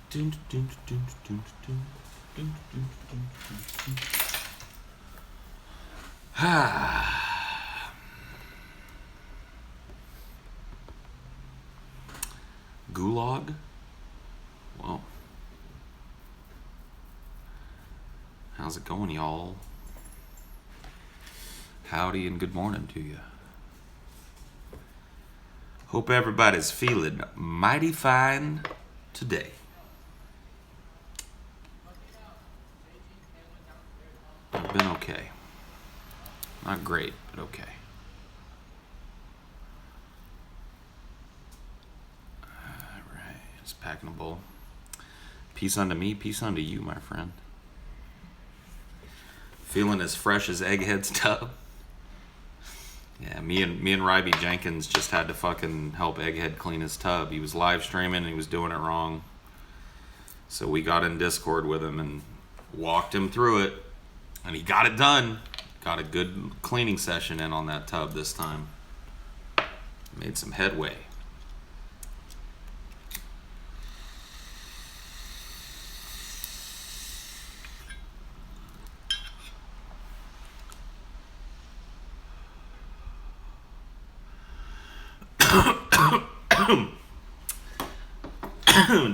Gulag? Well, how's it going, y'all? Howdy and good morning to you. Hope everybody's feeling mighty fine today. I've been okay. Not great, but okay. Alright, just packing a bowl. Peace unto me, peace unto you, my friend. Feeling as fresh as Egghead's tub. Yeah, me and Ryby Jenkins just had to fucking help Egghead clean his tub. He was live streaming and he was doing it wrong. So we got in Discord with him and walked him through it. And he got it done. Got a good cleaning session in on that tub this time. Made some headway.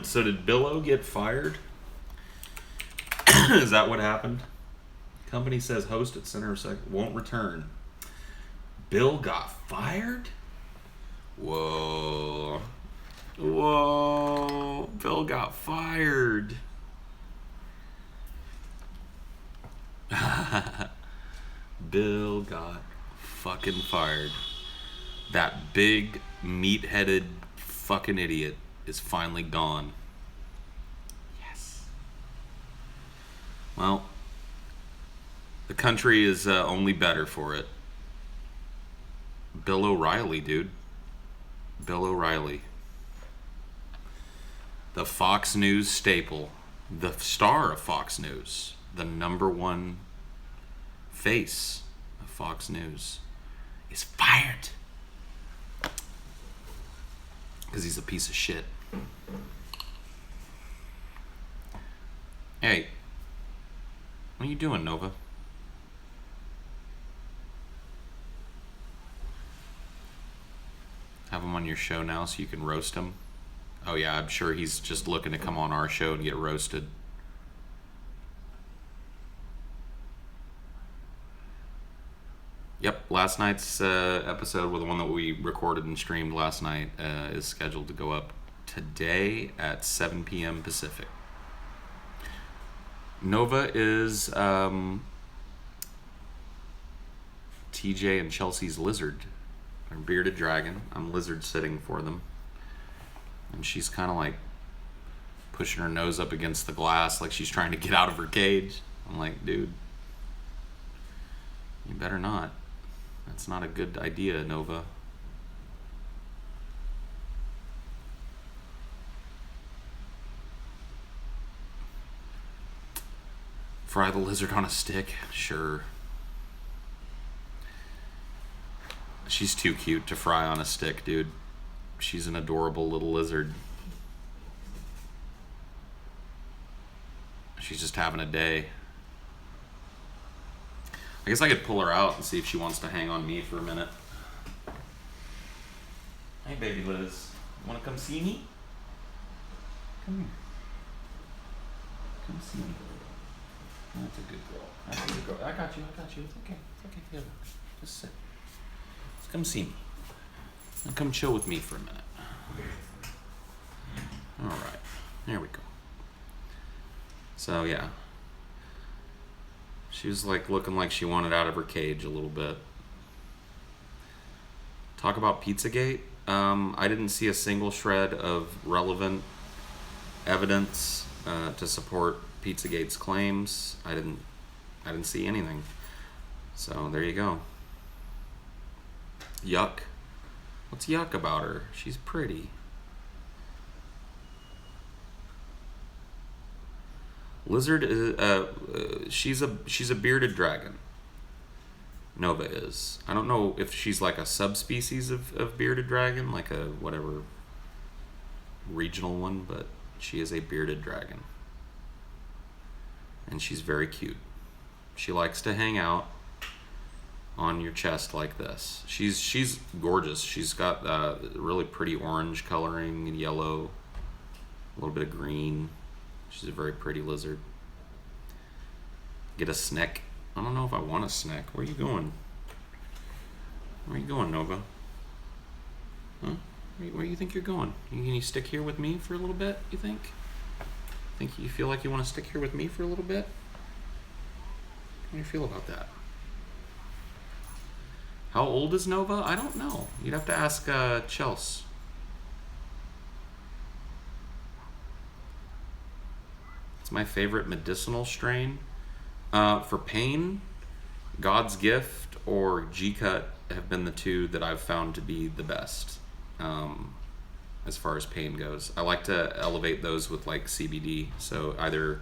So did Billo get fired? Is that what happened? Company says host at center of second won't return. Bill got fired? Whoa. Whoa. Bill got fired. Bill got fucking fired. That big, meat-headed fucking idiot is finally gone. Yes. Well, the country is only better for it. Bill O'Reilly, dude. Bill O'Reilly. The Fox News staple. The star of Fox News. The number one face of Fox News is fired. Because he's a piece of shit. Hey. What are you doing, Nova? Have him on your show now so you can roast him? Oh yeah, I'm sure he's just looking to come on our show and get roasted. Yep, last night's episode, well, the one that we recorded and streamed last night, is scheduled to go up today at 7 p.m. Pacific. Nova is TJ and Chelsea's lizard. Her bearded dragon. I'm lizard sitting for them. And she's kind of like pushing her nose up against the glass like she's trying to get out of her cage. I'm like, dude, you better not. That's not a good idea, Nova. Fry the lizard on a stick? Sure. She's too cute to fry on a stick, dude. She's an adorable little lizard. She's just having a day. I guess I could pull her out and see if she wants to hang on me for a minute. Hey, baby Liz. You want to come see me? Come here. Come see me. That's a good girl. That's a good girl. I got you. It's okay. Here, just sit. Just come see me. And come chill with me for a minute. Alright. There we go. So, yeah. She was like looking like she wanted out of her cage a little bit. Talk about Pizzagate. I didn't see a single shred of relevant evidence to support Pizzagate's claims. I didn't see anything. So there you go. Yuck. What's yuck about her? She's pretty. Lizard is she's a bearded dragon. Nova is. I don't know if she's like a subspecies of bearded dragon, like a whatever regional one, but She is a bearded dragon. And she's very cute. She likes to hang out on your chest like this. She's gorgeous. She's got really pretty orange coloring and yellow, a little bit of green. She's a very pretty lizard. Get a snack. I don't know if I want a snack. Where are you going? Where are you going, Nova? Huh? Where do you think you're going? Can you stick here with me for a little bit, you think? Think you feel like you want to stick here with me for a little bit? How do you feel about that? How old is Nova? I don't know. You'd have to ask Chelsea. It's my favorite medicinal strain. For pain, God's Gift or G-Cut have been the two that I've found to be the best as far as pain goes. I like to elevate those with like CBD. So either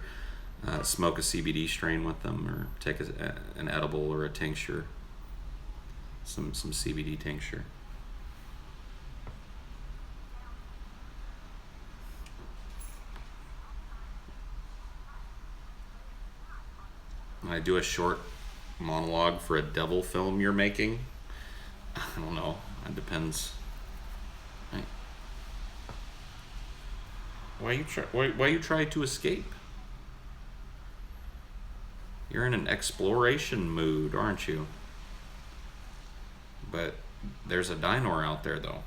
smoke a CBD strain with them or take an edible or a tincture. Some CBD tincture. When I do a short monologue for a devil film you're making, I don't know. It depends. Right. Why you try to escape? You're in an exploration mood, aren't you? But there's a Dinor out there, though,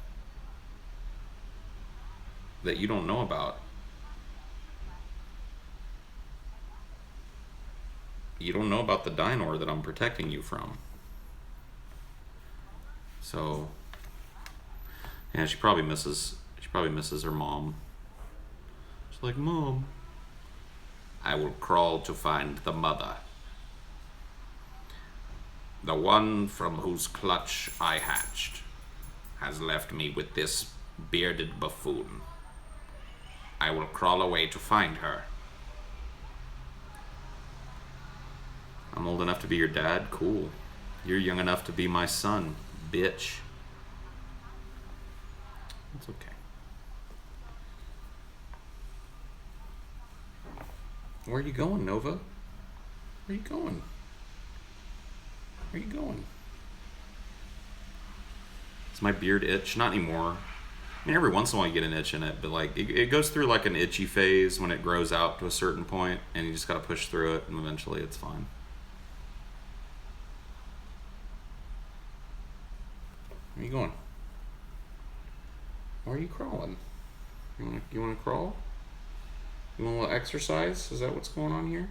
that you don't know about. You don't know about the Dinor that I'm protecting you from. So, yeah, she probably misses her mom. She's like, Mom, I will crawl to find the mother. The one from whose clutch I hatched has left me with this bearded buffoon. I will crawl away to find her. I'm old enough to be your dad? Cool. You're young enough to be my son, bitch. It's okay. Where are you going, Nova? Where are you going? Where are you going? Does my beard itch? Not anymore. I mean, every once in a while you get an itch in it, but like it goes through like an itchy phase when it grows out to a certain point, and you just gotta push through it, and eventually it's fine. Where are you going? Why are you crawling? You wanna crawl? You want a little exercise? Is that what's going on here?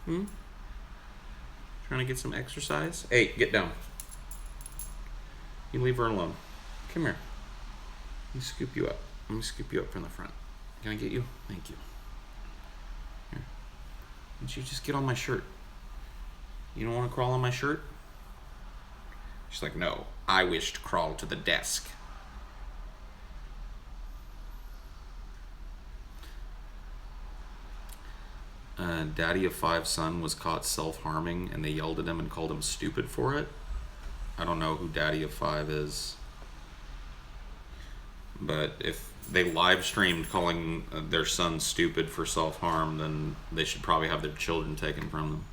Trying to get some exercise? Hey, get down. You leave her alone. Come here. Let me scoop you up. Let me scoop you up from the front. Can I get you? Thank you. Here. Why don't you just get on my shirt? You don't want to crawl on my shirt? She's like, no, I wish to crawl to the desk. Daddy of Five son was caught self-harming and they yelled at him and called him stupid for it. I don't know who Daddy of Five is, but if they live streamed calling their son stupid for self-harm, then they should probably have their children taken from them.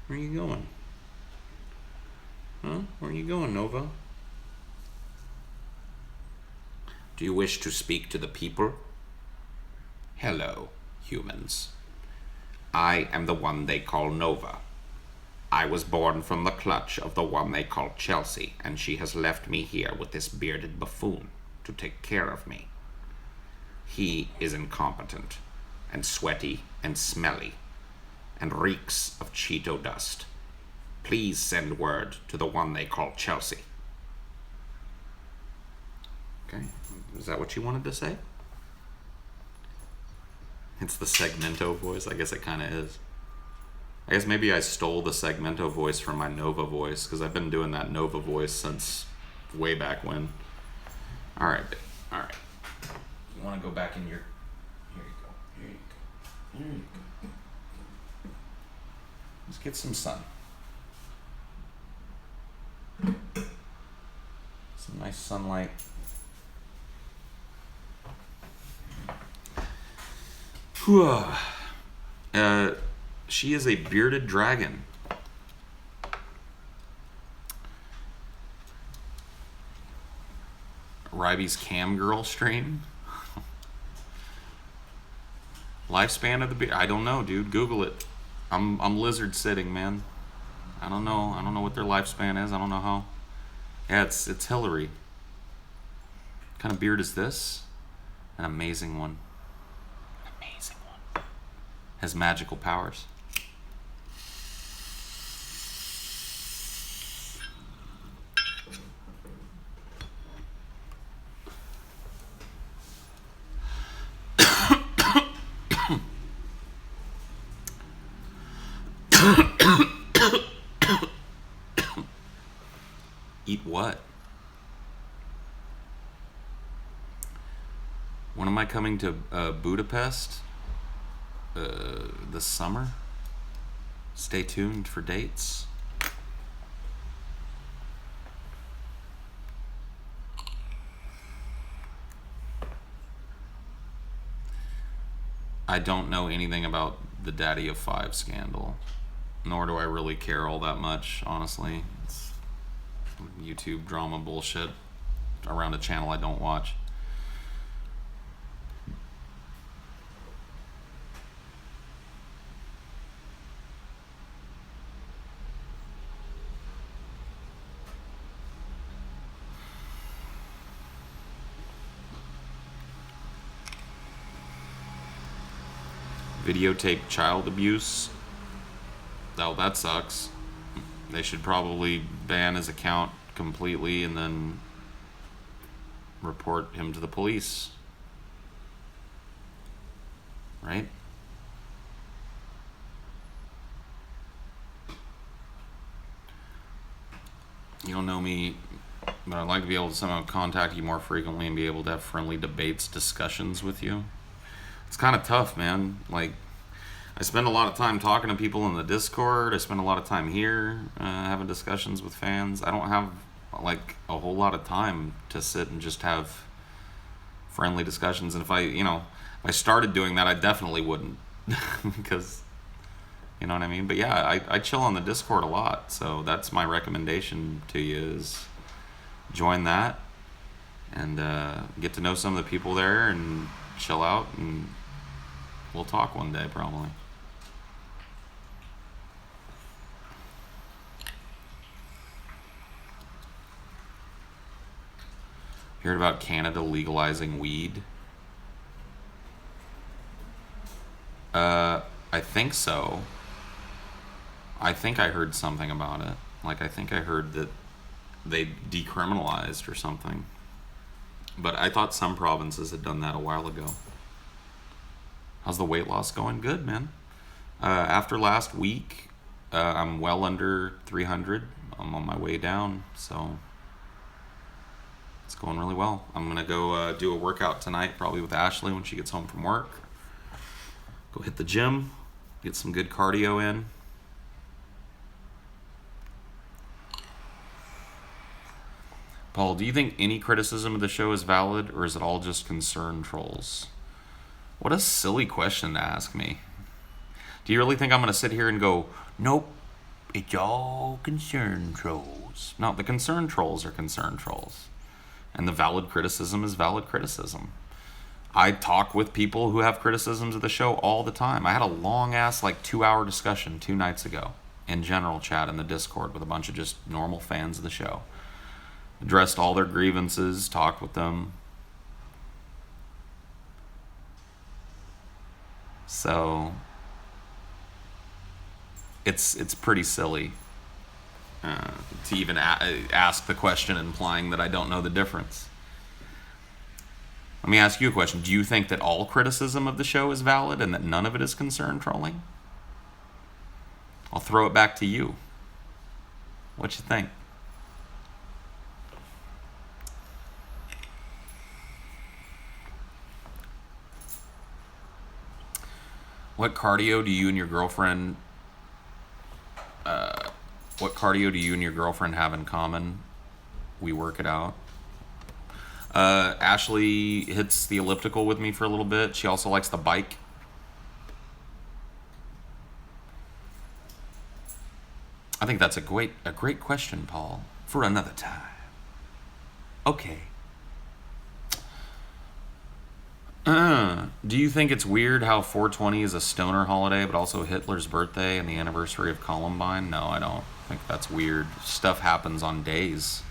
Where are you going? Huh? Where are you going, Nova? Do you wish to speak to the people? Hello, humans. I am the one they call Nova. I was born from the clutch of the one they call Chelsea, and she has left me here with this bearded buffoon to take care of me. He is incompetent, and sweaty, and smelly, and reeks of Cheeto dust. Please send word to the one they call Chelsea. Okay, is that what you wanted to say? It's the Segmento voice. I guess it kind of is. I guess maybe I stole the Segmento voice from my Nova voice, because I've been doing that Nova voice since way back when. Alright, alright. You want to go back in your... Here you go. Here you go. Here you go. Let's get some sun. Some nice sunlight. Whew. She is a bearded dragon. Ryby's cam girl stream. Lifespan of the beard. I don't know, dude. Google it. I'm lizard sitting, man. I don't know. I don't know what their lifespan is. I don't know how. Yeah, it's Hillary. What kind of beard is this? An amazing one. An amazing one. Has magical powers. Eat what? When am I coming to Budapest? This summer? Stay tuned for dates. I don't know anything about the Daddy of Five scandal, nor do I really care all that much, honestly. It's YouTube drama bullshit around a channel I don't watch. Videotape child abuse. Oh, that sucks. They should probably ban his account completely and then report him to the police. Right? You don't know me, but I'd like to be able to somehow contact you more frequently and be able to have friendly debates, discussions with you. It's kind of tough, man. Like, I spend a lot of time talking to people in the Discord. I spend a lot of time here having discussions with fans. I don't have like a whole lot of time to sit and just have friendly discussions. And if I started doing that, I definitely wouldn't because, you know what I mean? But yeah, I chill on the Discord a lot. So that's my recommendation to you is join that and get to know some of the people there and chill out, and we'll talk one day probably. Heard about Canada legalizing weed? I think so. I think I heard something about it. Like, I think I heard that they decriminalized or something. But I thought some provinces had done that a while ago. How's the weight loss going? Good, man. After last week, I'm well under 300. I'm on my way down, so it's going really well. I'm going to go do a workout tonight, probably with Ashley when she gets home from work. Go hit the gym, get some good cardio in. Paul, do you think any criticism of the show is valid, or is it all just concern trolls? What a silly question to ask me. Do you really think I'm going to sit here and go, nope, it's all concern trolls? No, the concern trolls are concern trolls. And the valid criticism is valid criticism. I talk with people who have criticisms of the show all the time. I had a long-ass, 2-hour discussion 2 nights ago in general chat in the Discord with a bunch of just normal fans of the show. Addressed all their grievances, talked with them. So it's pretty silly to even ask the question implying that I don't know the difference. Let me ask you a question. Do you think that all criticism of the show is valid and that none of it is concern trolling? I'll throw it back to you. What you think? What cardio do you and your girlfriend What cardio do you and your girlfriend have in common? We work it out. Ashley hits the elliptical with me for a little bit. She also likes the bike. I think that's a great question, Paul, for another time. Okay. Do you think it's weird how 420 is a stoner holiday, but also Hitler's birthday and the anniversary of Columbine? No, I don't think that's weird. Stuff happens on days.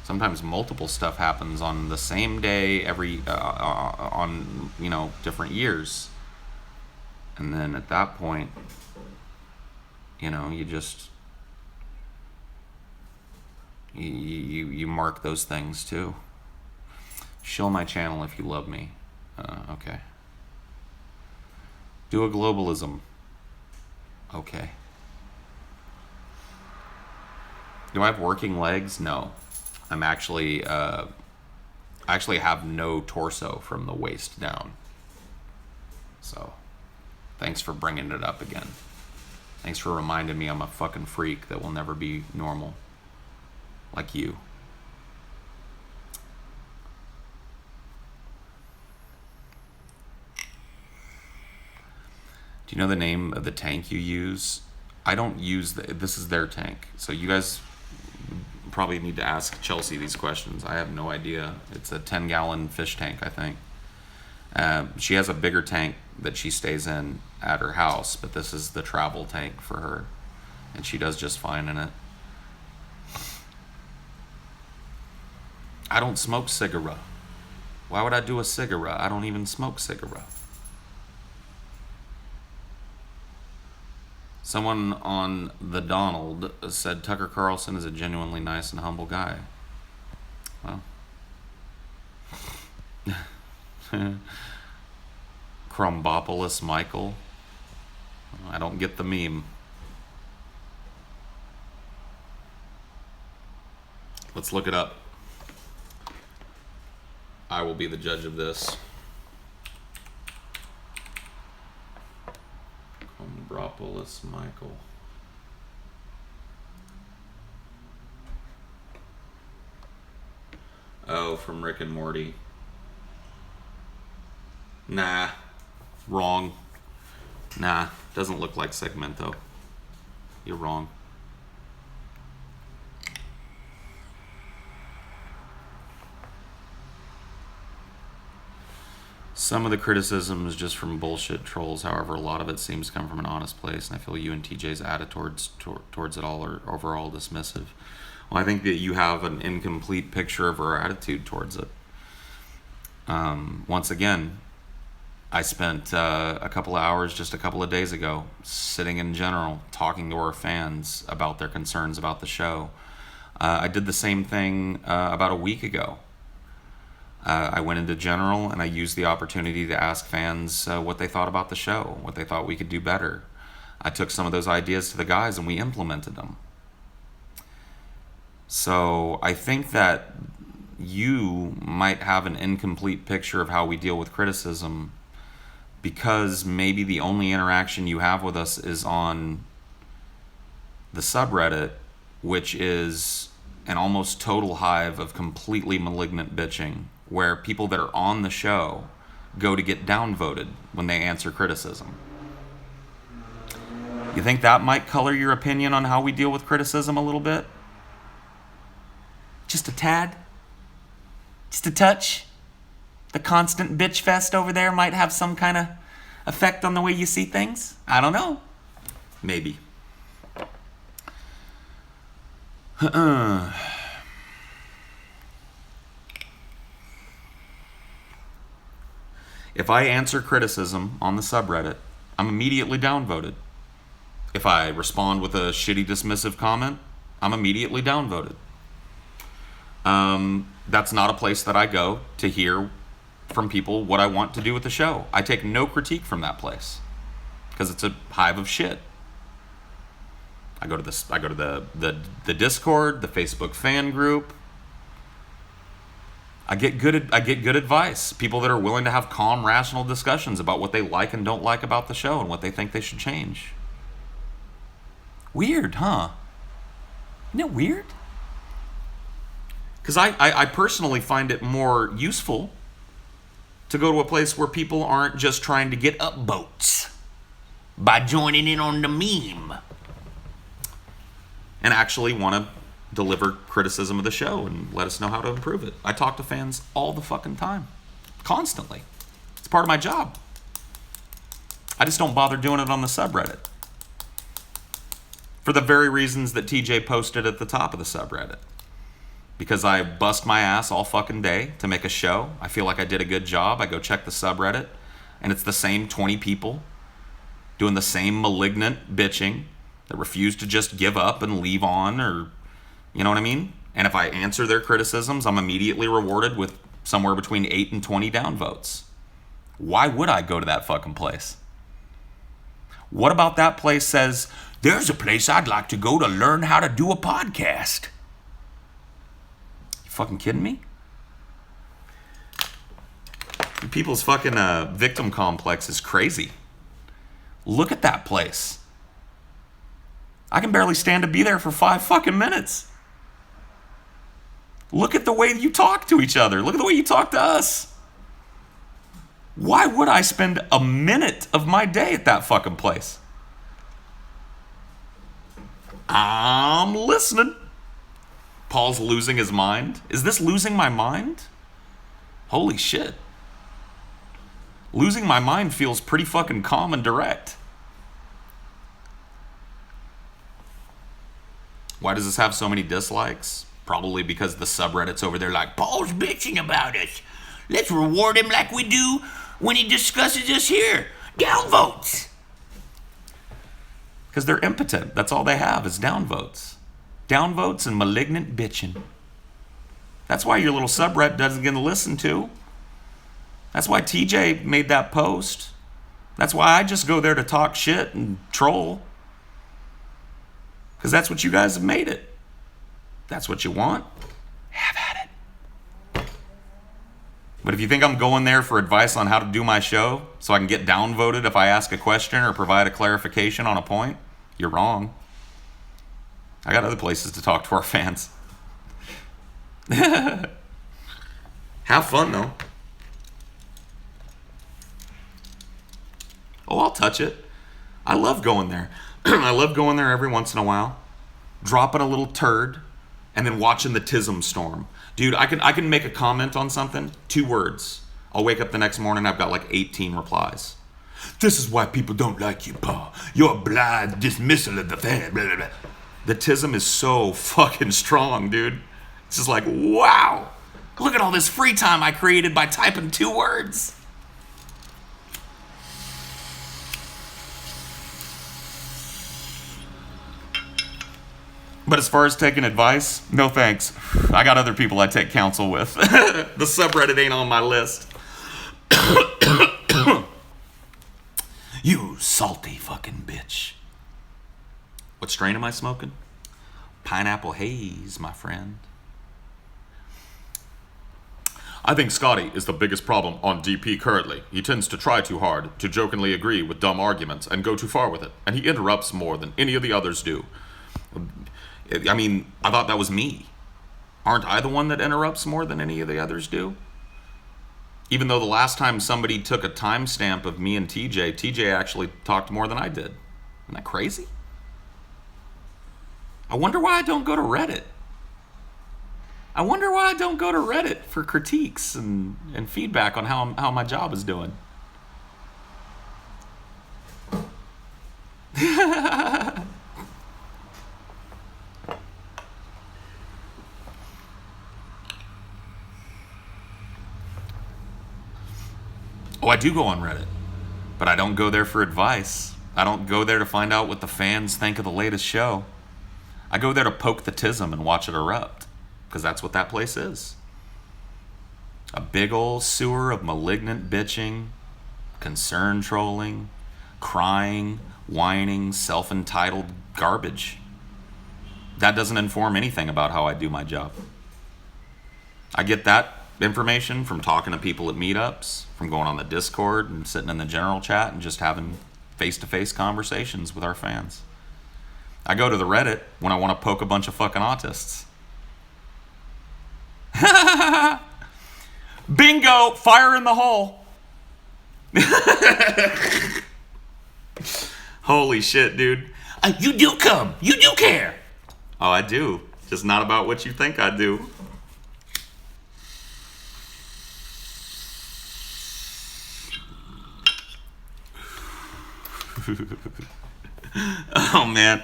Sometimes multiple stuff happens on the same day on different years. And then at that point, you just you mark those things too. Shill my channel if you love me. Okay. Do a globalism. Okay. Do I have working legs? No. I'm actually I actually have no torso from the waist down. So, thanks for bringing it up again. Thanks for reminding me I'm a fucking freak that will never be normal. Like you. Do you know the name of the tank you use? I don't use this is their tank. So you guys probably need to ask Chelsea these questions. I have no idea. It's a 10-gallon fish tank, I think. She has a bigger tank that she stays in at her house, but this is the travel tank for her, and she does just fine in it. I don't smoke cigarette. Why would I do a cigarette? I don't even smoke cigarette. Someone on the Donald said Tucker Carlson is a genuinely nice and humble guy. Well. Crombopolis Michael. I don't get the meme. Let's look it up. I will be the judge of this. Crombopolis Michael. Oh, from Rick and Morty. Nah. Wrong. Nah. Doesn't look like Segmento. You're wrong. Some of the criticism is just from bullshit trolls. However, a lot of it seems to come from an honest place, and I feel you and TJ's attitude towards it all are overall dismissive. Well, I think that you have an incomplete picture of our attitude towards it. Once again, I spent a couple of hours just a couple of days ago sitting in general, talking to our fans about their concerns about the show. I did the same thing about a week ago. I went into general and I used the opportunity to ask fans what they thought about the show, what they thought we could do better. I took some of those ideas to the guys and we implemented them. So I think that you might have an incomplete picture of how we deal with criticism because maybe the only interaction you have with us is on the subreddit, which is an almost total hive of completely malignant bitching, where people that are on the show go to get downvoted when they answer criticism. You think that might color your opinion on how we deal with criticism a little bit? Just a tad? Just a touch? The constant bitch fest over there might have some kind of effect on the way you see things? I don't know. Maybe. If I answer criticism on the subreddit, I'm immediately downvoted. If I respond with a shitty dismissive comment, I'm immediately downvoted. That's not a place that I go to hear from people what I want to do with the show. I take no critique from that place because it's a hive of shit. I go to the Discord, the Facebook fan group. I get good advice. People that are willing to have calm, rational discussions about what they like and don't like about the show and what they think they should change. Weird, huh? Isn't it weird? Because I personally find it more useful to go to a place where people aren't just trying to get upvotes by joining in on the meme and actually want to deliver criticism of the show and let us know how to improve it. I talk to fans all the fucking time. Constantly. It's part of my job. I just don't bother doing it on the subreddit. For the very reasons that TJ posted at the top of the subreddit. Because I bust my ass all fucking day to make a show. I feel like I did a good job. I go check the subreddit, and it's the same 20 people doing the same malignant bitching that refuse to just give up and leave on, or, you know what I mean? And if I answer their criticisms, I'm immediately rewarded with somewhere between 8 and 20 downvotes. Why would I go to that fucking place? What about that place says, there's a place I'd like to go to learn how to do a podcast? You fucking kidding me? People's fucking victim complex is crazy. Look at that place. I can barely stand to be there for 5 fucking minutes. Look at the way you talk to each other. Look at the way you talk to us. Why would I spend a minute of my day at that fucking place? I'm listening. Paul's losing his mind. Is this losing my mind? Holy shit. Losing my mind feels pretty fucking calm and direct. Why does this have so many dislikes? Probably because the subreddit's over there like, Paul's bitching about us. Let's reward him like we do when he discusses us here. Downvotes. Because they're impotent. That's all they have is downvotes. Downvotes and malignant bitching. That's why your little subreddit doesn't get listened to. That's why TJ made that post. That's why I just go there to talk shit and troll. Because that's what you guys have made it. That's what you want. Have at it. But if you think I'm going there for advice on how to do my show so I can get downvoted if I ask a question or provide a clarification on a point, you're wrong. I got other places to talk to our fans. Have fun, though. Oh, I'll touch it. I love going there. I love going there every once in a while, dropping a little turd, and then watching the tism storm. Dude, I can make a comment on something, 2 words. I'll wake up the next morning, I've got like 18 replies. This is why people don't like you, Paul. Your blind dismissal of the fan. Blah, blah, blah. The tism is so fucking strong, dude. It's just like, wow. Look at all this free time I created by typing 2 words. But as far as taking advice, no thanks. I got other people I take counsel with. The subreddit ain't on my list. You salty fucking bitch. What strain am I smoking? Pineapple haze, my friend. I think Scotty is the biggest problem on DP currently. He tends to try too hard, to jokingly agree with dumb arguments, and go too far with it. And he interrupts more than any of the others do. I mean, I thought that was me. Aren't I the one that interrupts more than any of the others do? Even though the last time somebody took a timestamp of me and TJ actually talked more than I did. Isn't that crazy? I wonder why I don't go to Reddit. I wonder why I don't go to Reddit for critiques and feedback on how my job is doing. Oh, I do go on Reddit, but I don't go there for advice. I don't go there to find out what the fans think of the latest show. I go there to poke the tism and watch it erupt, because that's what that place is. A big old sewer of malignant bitching, concern trolling, crying, whining, self-entitled garbage. That doesn't inform anything about how I do my job. I get that information from talking to people at meetups, from going on the Discord and sitting in the general chat and just having face-to-face conversations with our fans. I go to the Reddit when I want to poke a bunch of fucking autists. Bingo! Fire in the hole! Holy shit, dude. You do come. You do care. Oh, I do. Just not about what you think I do. Oh, man.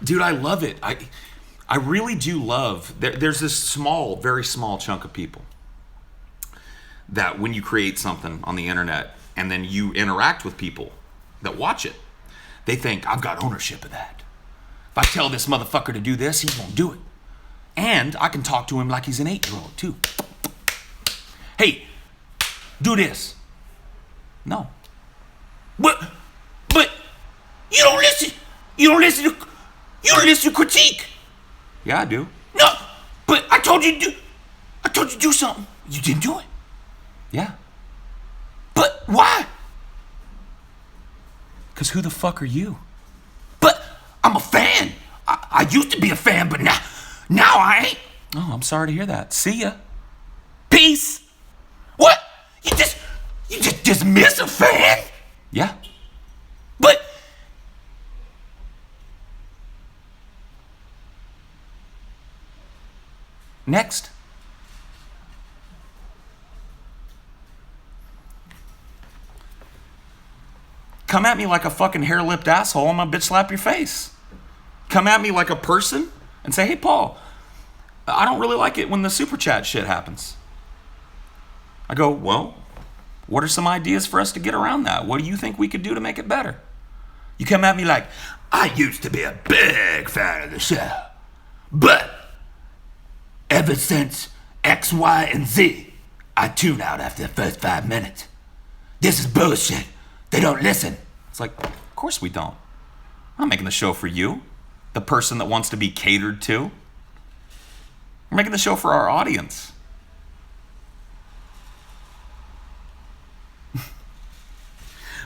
Dude, I love it. I really do love... There's this small, very small chunk of people that when you create something on the internet and then you interact with people that watch it, they think, I've got ownership of that. If I tell this motherfucker to do this, he won't do it. And I can talk to him like he's an 8-year-old, too. Hey, do this. No. But you don't listen. You don't listen to critique. Yeah, I do. No, but I told you to do something. You didn't do it. Yeah. But why? Because who the fuck are you? But I'm a fan. I used to be a fan, but now I ain't. Oh, I'm sorry to hear that. See ya. Peace. What? You just dismiss a fan? Yeah. But next. Come at me like a fucking hair-lipped asshole, I'm gonna bitch slap your face. Come at me like a person and say, hey, Paul, I don't really like it when the super chat shit happens. I go, well, what are some ideas for us to get around that? What do you think we could do to make it better? You come at me like, I used to be a big fan of the show, but ever since X, Y, and Z, I tune out after the first 5 minutes. This is bullshit. They don't listen. It's like, of course we don't. I'm not making the show for you, the person that wants to be catered to. We're making the show for our audience.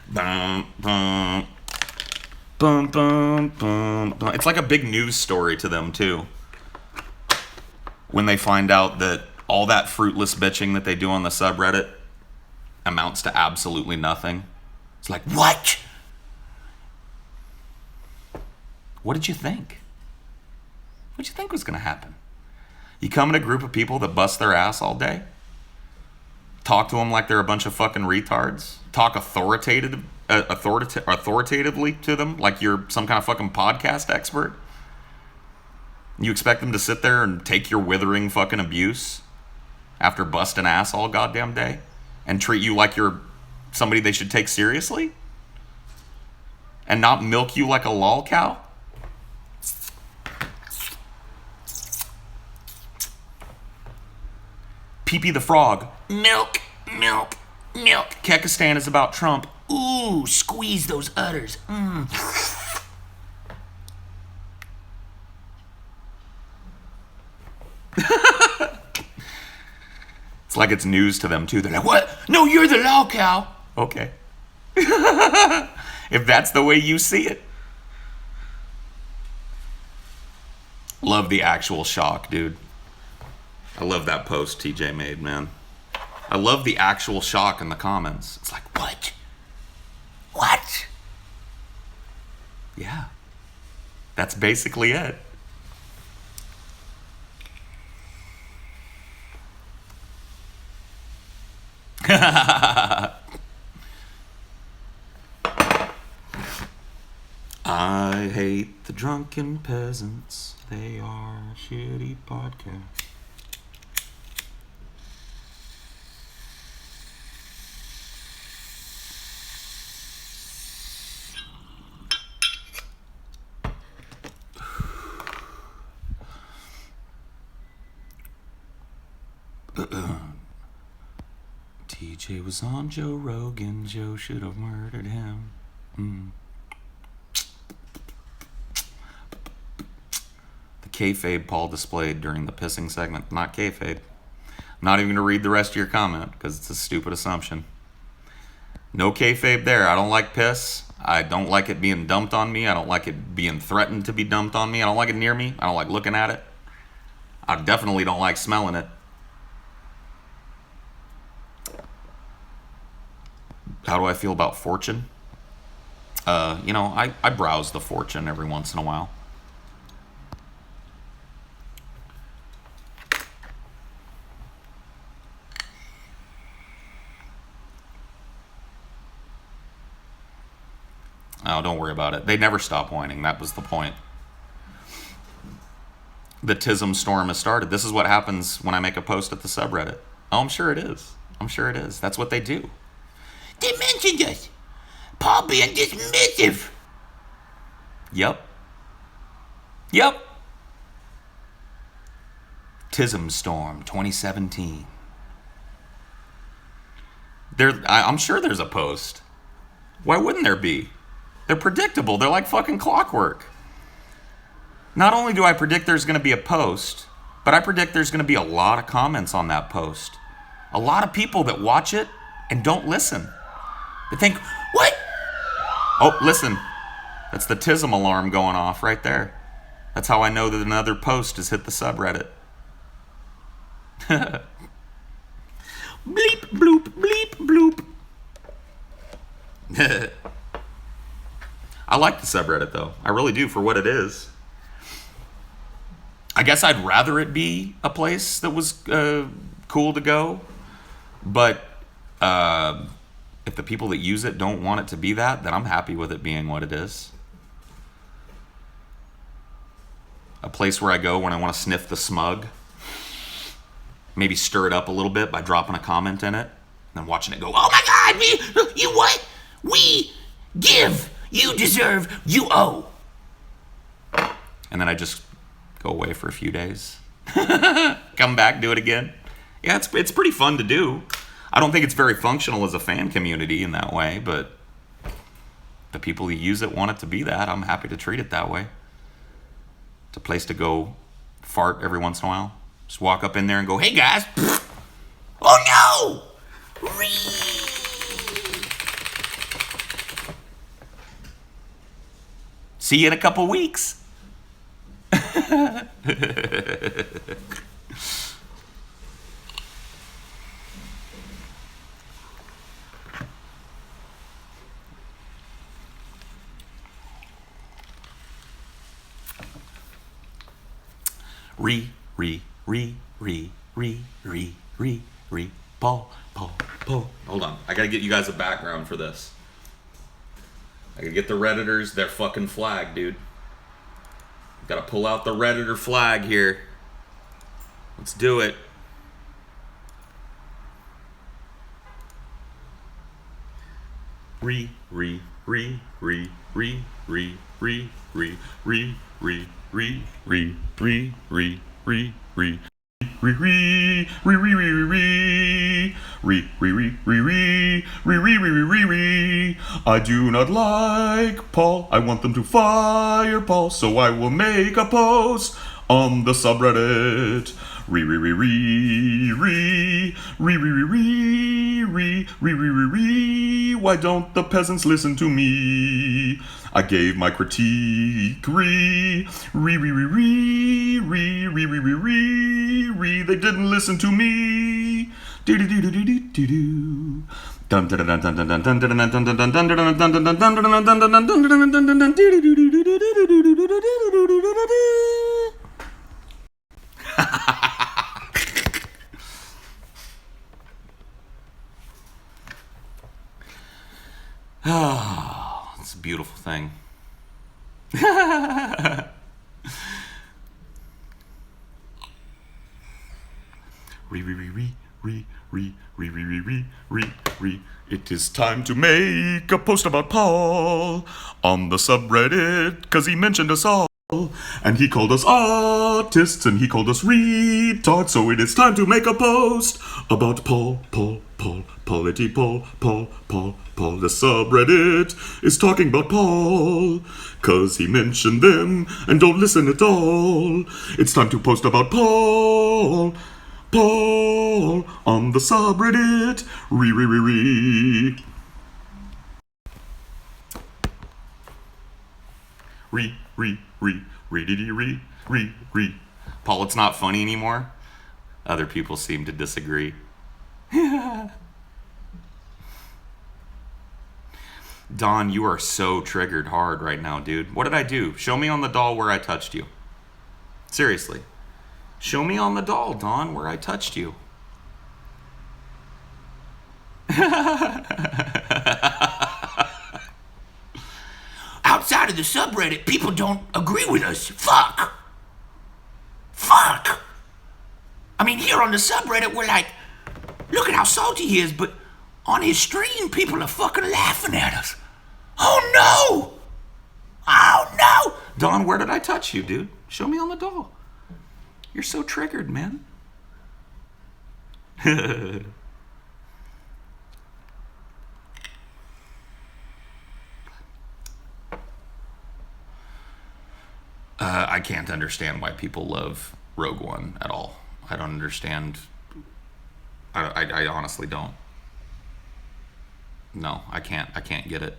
Bum, bum, bum, bum, bum, bum. It's like a big news story to them, too. When they find out that all that fruitless bitching that they do on the subreddit amounts to absolutely nothing. It's like, what? What did you think? What did you think was going to happen? You come in a group of people that bust their ass all day? Talk to them like they're a bunch of fucking retards? Talk authoritatively to them like you're some kind of fucking podcast expert? You expect them to sit there and take your withering fucking abuse after busting ass all goddamn day and treat you like you're somebody they should take seriously? And not milk you like a lol cow? Pee-Pee the Frog. Milk, milk, milk. Kekistan is about Trump. Ooh, squeeze those udders. It's like it's news to them, too. They're like, what? No, you're the lol cow. Okay. If that's the way you see it. Love the actual shock, dude. I love that post TJ made, man. I love the actual shock in the comments. It's like, what? What? Yeah. That's basically it. I hate the drunken peasants. They are a shitty podcast. TJ was on Joe Rogan. Joe should have murdered him. The kayfabe Paul displayed during the pissing segment. Not kayfabe. I'm not even going to read the rest of your comment because it's a stupid assumption. No kayfabe there. I don't like piss. I don't like it being dumped on me. I don't like it being threatened to be dumped on me. I don't like it near me. I don't like looking at it. I definitely don't like smelling it. How do I feel about Fortune? I browse the Fortune every once in a while. Oh, don't worry about it. They never stop whining. That was the point. The Tism storm has started. This is what happens when I make a post at the subreddit. Oh, I'm sure it is. I'm sure it is. That's what they do. They mentioned us. Paul being dismissive. Yep. Tism Storm 2017. I'm sure there's a post. Why wouldn't there be? They're predictable. They're like fucking clockwork. Not only do I predict there's going to be a post, but I predict there's going to be a lot of comments on that post. A lot of people that watch it and don't listen. They think, what? Oh, listen. That's the Tism alarm going off right there. That's how I know that another post has hit the subreddit. Bleep, bloop, bleep, bloop. I like the subreddit, though. I really do, for what it is. I guess I'd rather it be a place that was cool to go. But if the people that use it don't want it to be that, then I'm happy with it being what it is. A place where I go when I want to sniff the smug. Maybe stir it up a little bit by dropping a comment in it. And then watching it go, oh my God, you what? We give, you deserve, you owe. And then I just go away for a few days. Come back, do it again. Yeah, it's pretty fun to do. I don't think it's very functional as a fan community in that way, but the people who use it want it to be that. I'm happy to treat it that way. It's a place to go fart every once in a while. Just walk up in there and go, hey guys. Oh no! See you in a couple weeks. Paul. Hold on. I gotta get you guys a background for this. I gotta get the Redditors their fucking flag, dude. Gotta pull out the Redditor flag here. Let's do it. I do not like Paul. I want them to fire Paul, so I will make a post on the subreddit. Why don't the peasants listen to me? I gave my critique. They didn't listen to me. Oh, it's a beautiful thing. It is time to make a post about Paul on the subreddit, 'cause he mentioned us all. And he called us artists, and he called us retards, so it is time to make a post about Paul. The subreddit is talking about Paul, 'cause he mentioned them, and don't listen at all. It's time to post about Paul on the subreddit. re. Paul, it's not funny anymore. Other people seem to disagree. Don, you are so triggered hard right now, dude. What did I do? Show me on the doll where I touched you. Seriously. Show me on the doll, Don, where I touched you. Outside of the subreddit, people don't agree with us. Fuck. I mean, here on the subreddit, we're like, look at how salty he is, but on his stream, people are fucking laughing at us. Oh no! Don, where did I touch you, dude? Show me on the doll. You're so triggered, man. I can't understand why people love Rogue One at all. I don't understand. I honestly don't. No, I can't get it.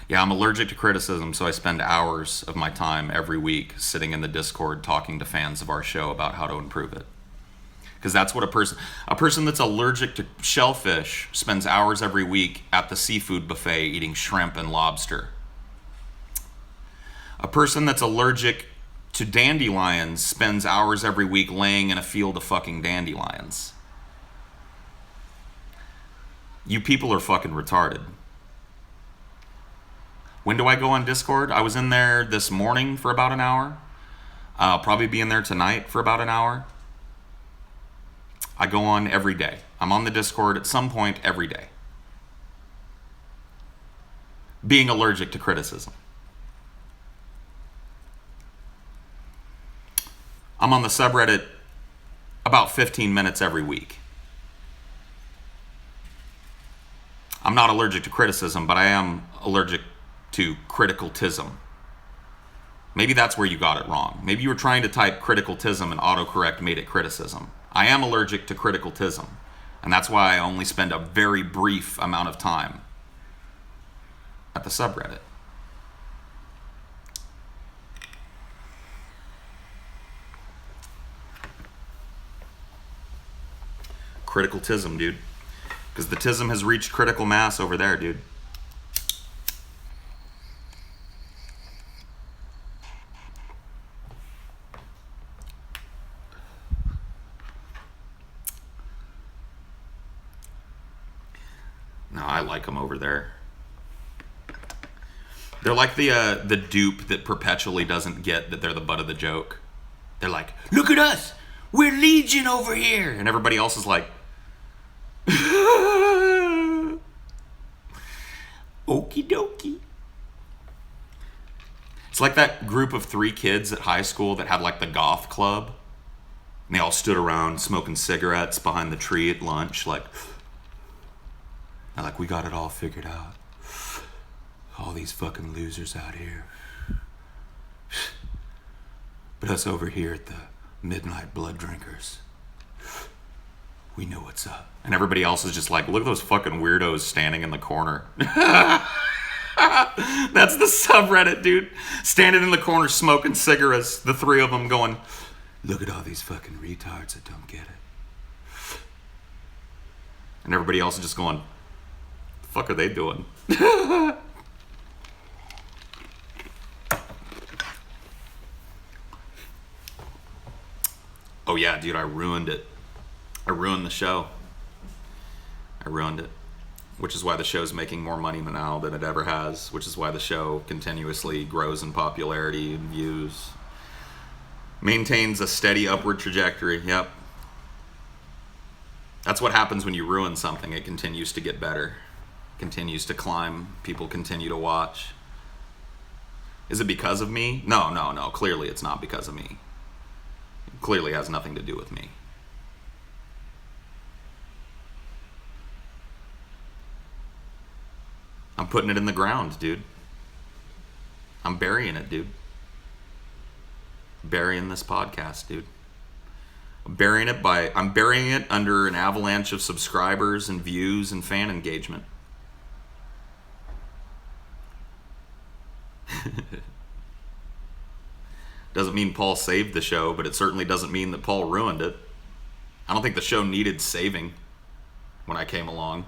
Yeah, I'm allergic to criticism, so I spend hours of my time every week sitting in the Discord talking to fans of our show about how to improve it. Because that's what a person that's allergic to shellfish spends hours every week at the seafood buffet eating shrimp and lobster. A person that's allergic to dandelions spends hours every week laying in a field of fucking dandelions. You people are fucking retarded. When do I go on Discord? I was in there this morning for about an hour. I'll probably be in there tonight for about an hour. I go on every day. I'm on the Discord at some point every day. Being allergic to criticism. I'm on the subreddit about 15 minutes every week. I'm not allergic to criticism, but I am allergic to criticaltism. Maybe that's where you got it wrong. Maybe you were trying to type criticaltism and autocorrect made it criticism. I am allergic to criticaltism, and that's why I only spend a very brief amount of time at the subreddit. Criticaltism, dude. Because the tism has reached critical mass over there, dude. No, I like them over there. They're like the dupe that perpetually doesn't get that they're the butt of the joke. They're like, look at us, we're Legion over here, and everybody else is like, okie dokie. It's like that group of 3 kids at high school that had like the goth club, and they all stood around smoking cigarettes behind the tree at lunch, like we got it all figured out. All these fucking losers out here. But us over here at the Midnight Blood Drinkers, we know what's up. And everybody else is just like, look at those fucking weirdos standing in the corner. That's the subreddit, dude. Standing in the corner smoking cigarettes. The 3 of them going, look at all these fucking retards that don't get it. And everybody else is just going, the fuck are they doing? Oh yeah, dude, I ruined it. I ruined the show. I ruined it. Which is why the show's making more money now than it ever has. Which is why the show continuously grows in popularity and views. Maintains a steady upward trajectory. Yep. That's what happens when you ruin something. It continues to get better. Continues to climb. People continue to watch. Is it because of me? No. Clearly it's not because of me. It clearly has nothing to do with me. I'm putting it in the ground, dude. I'm burying it, dude. Burying this podcast, dude. I'm burying it under an avalanche of subscribers and views and fan engagement. Doesn't mean Paul saved the show, but it certainly doesn't mean that Paul ruined it. I don't think the show needed saving when I came along.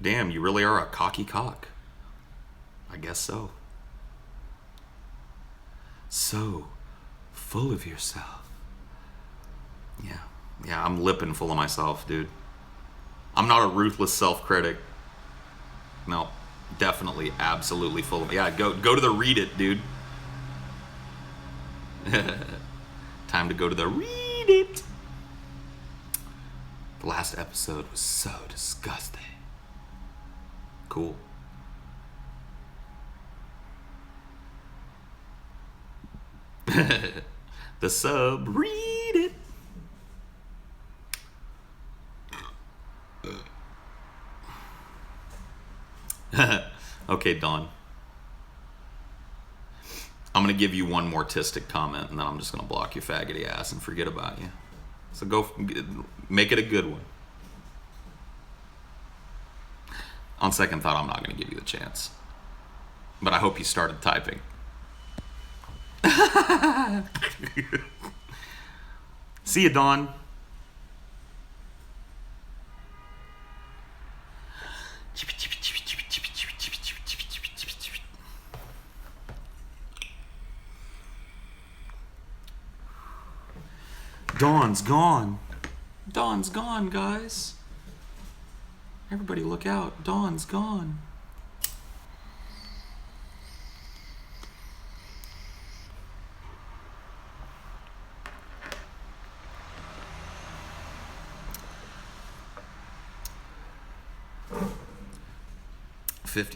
Damn, you really are a cocky cock. I guess so. So full of yourself. Yeah, I'm lipping full of myself, dude. I'm not a ruthless self-critic. No, definitely, absolutely full of. Yeah, go to the read it, dude. Time to go to the read it. The last episode was so disgusting. Cool. The sub, read it. Okay, Dawn. I'm gonna give you one more tistic comment, and then I'm just gonna block your faggoty ass and forget about you. So go make it a good one. On second thought, I'm not gonna give you the chance, but I hope you started typing. See you, Dawn. Dawn's gone. Dawn's gone, guys. Everybody look out. Dawn's gone.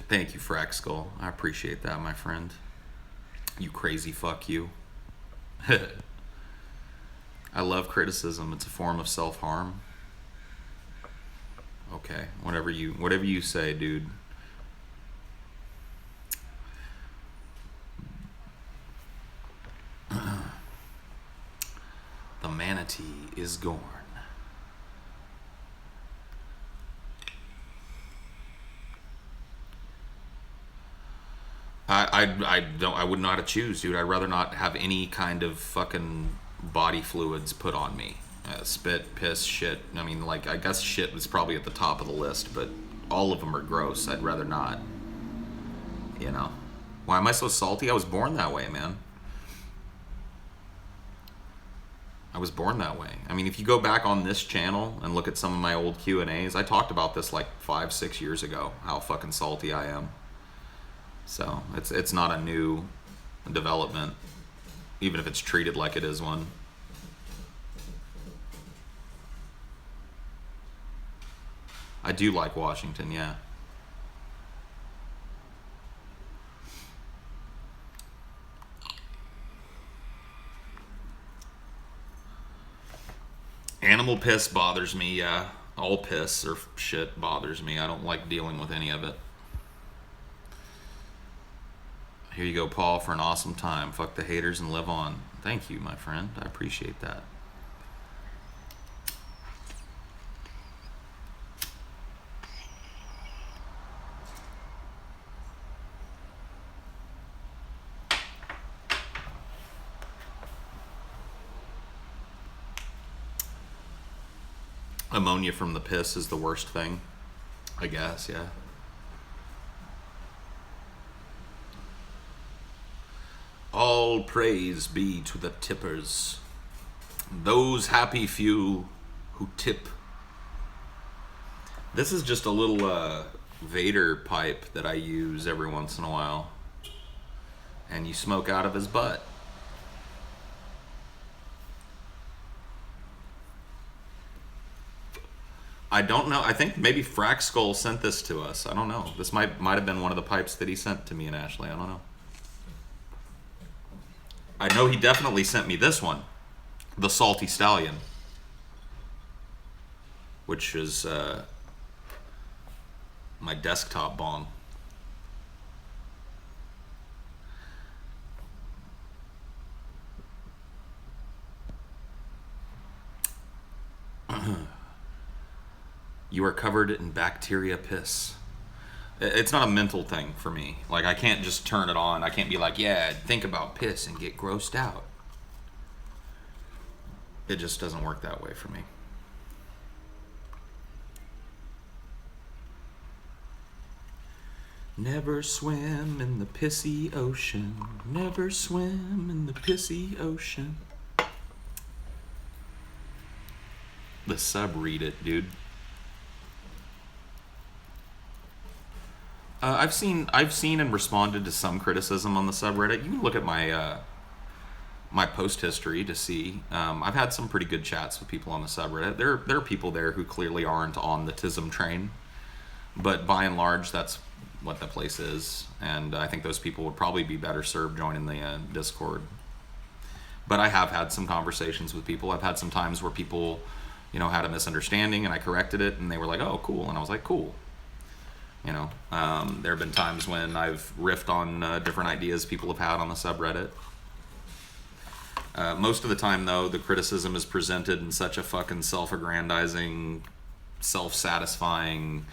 Thank you, Frack Skull. I appreciate that, my friend. You crazy fuck you. I love criticism. It's a form of self-harm. Okay, whatever you say, dude. The manatee is gone. I wouldn't know how to choose, dude. I'd rather not have any kind of fucking body fluids put on me. Spit, piss, shit. I mean, like, I guess shit was probably at the top of the list, but all of them are gross. I'd rather not. You know. Why am I so salty? I was born that way, man. I was born that way. I mean, if you go back on this channel and look at some of my old Q&As, I talked about this like 5-6 years ago, how fucking salty I am. So, it's not a new development, even if it's treated like it is one. I do like Washington, yeah. Animal piss bothers me, yeah. All piss or shit bothers me. I don't like dealing with any of it. Here you go, Paul, for an awesome time. Fuck the haters and live on. Thank you, my friend. I appreciate that. Ammonia from the piss is the worst thing, I guess, yeah. All praise be to the tippers, those happy few who tip. This is just a little Vader pipe that I use every once in a while, and you smoke out of his butt. I don't know. I think maybe Frack Skull sent this to us. I don't know. This might have been one of the pipes that he sent to me and Ashley. I don't know. I know he definitely sent me this one, the Salty Stallion, which is my desktop bong. You are covered in bacteria piss. It's not a mental thing for me. Like, I can't just turn it on. I can't be like, yeah, think about piss and get grossed out. It just doesn't work that way for me. Never swim in the pissy ocean. Never swim in the pissy ocean. The sub read it, dude. I've seen and responded to some criticism on the subreddit. You can look at my my post history to see. I've had some pretty good chats with people on the subreddit. There are people there who clearly aren't on the Tism train, but by and large, that's what the place is, and I think those people would probably be better served joining the Discord. But I have had some conversations with people. I've had some times where people, had a misunderstanding, and I corrected it, and they were like, "Oh, cool," and I was like, "Cool." There have been times when I've riffed on different ideas people have had on the subreddit. Most of the time, though, the criticism is presented in such a fucking self-aggrandizing, self-satisfying,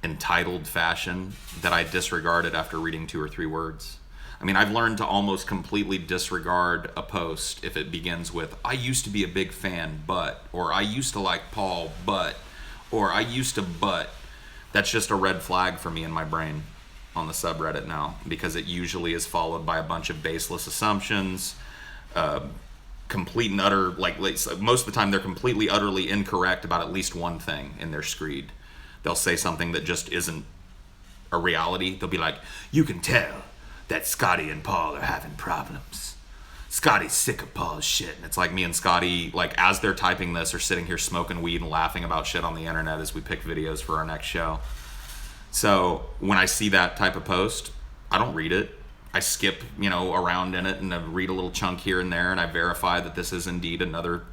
entitled fashion that I disregard it after reading 2 or 3 words. I mean, I've learned to almost completely disregard a post if it begins with, "I used to be a big fan, but," or "I used to like Paul, but," or "I used to, but." That's just a red flag for me in my brain on the subreddit now, because it usually is followed by a bunch of baseless assumptions, complete and utter, like most of the time they're completely, utterly incorrect about at least one thing in their screed. They'll say something that just isn't a reality. They'll be like, "You can tell that Scotty and Paul are having problems. Scotty's sick of Paul's shit." And it's like me and Scotty, like, as they're typing this, are sitting here smoking weed and laughing about shit on the internet as we pick videos for our next show. So when I see that type of post, I don't read it. I skip, around in it, and I read a little chunk here and there, and I verify that this is indeed another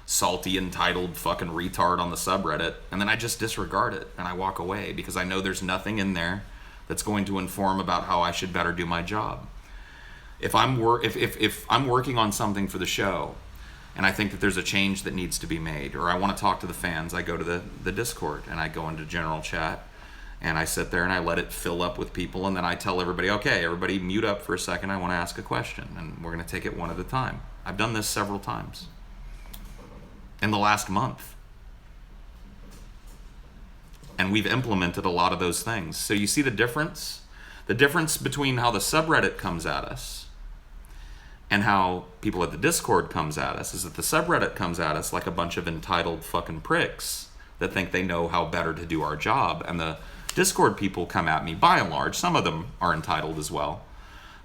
salty, entitled fucking retard on the subreddit, and then I just disregard it and I walk away, because I know there's nothing in there that's going to inform about how I should better do my job. If I'm working on something for the show, and I think that there's a change that needs to be made, or I want to talk to the fans, I go to the Discord and I go into general chat, and I sit there and I let it fill up with people, and then I tell everybody, "Okay, everybody mute up for a second, I want to ask a question," and we're going to take it one at a time. I've done this several times in the last month, and we've implemented a lot of those things. So you see the difference? The difference between how the subreddit comes at us and how people at the Discord comes at us is that the subreddit comes at us like a bunch of entitled fucking pricks that think they know how better to do our job, and the Discord people come at me, by and large, some of them are entitled as well,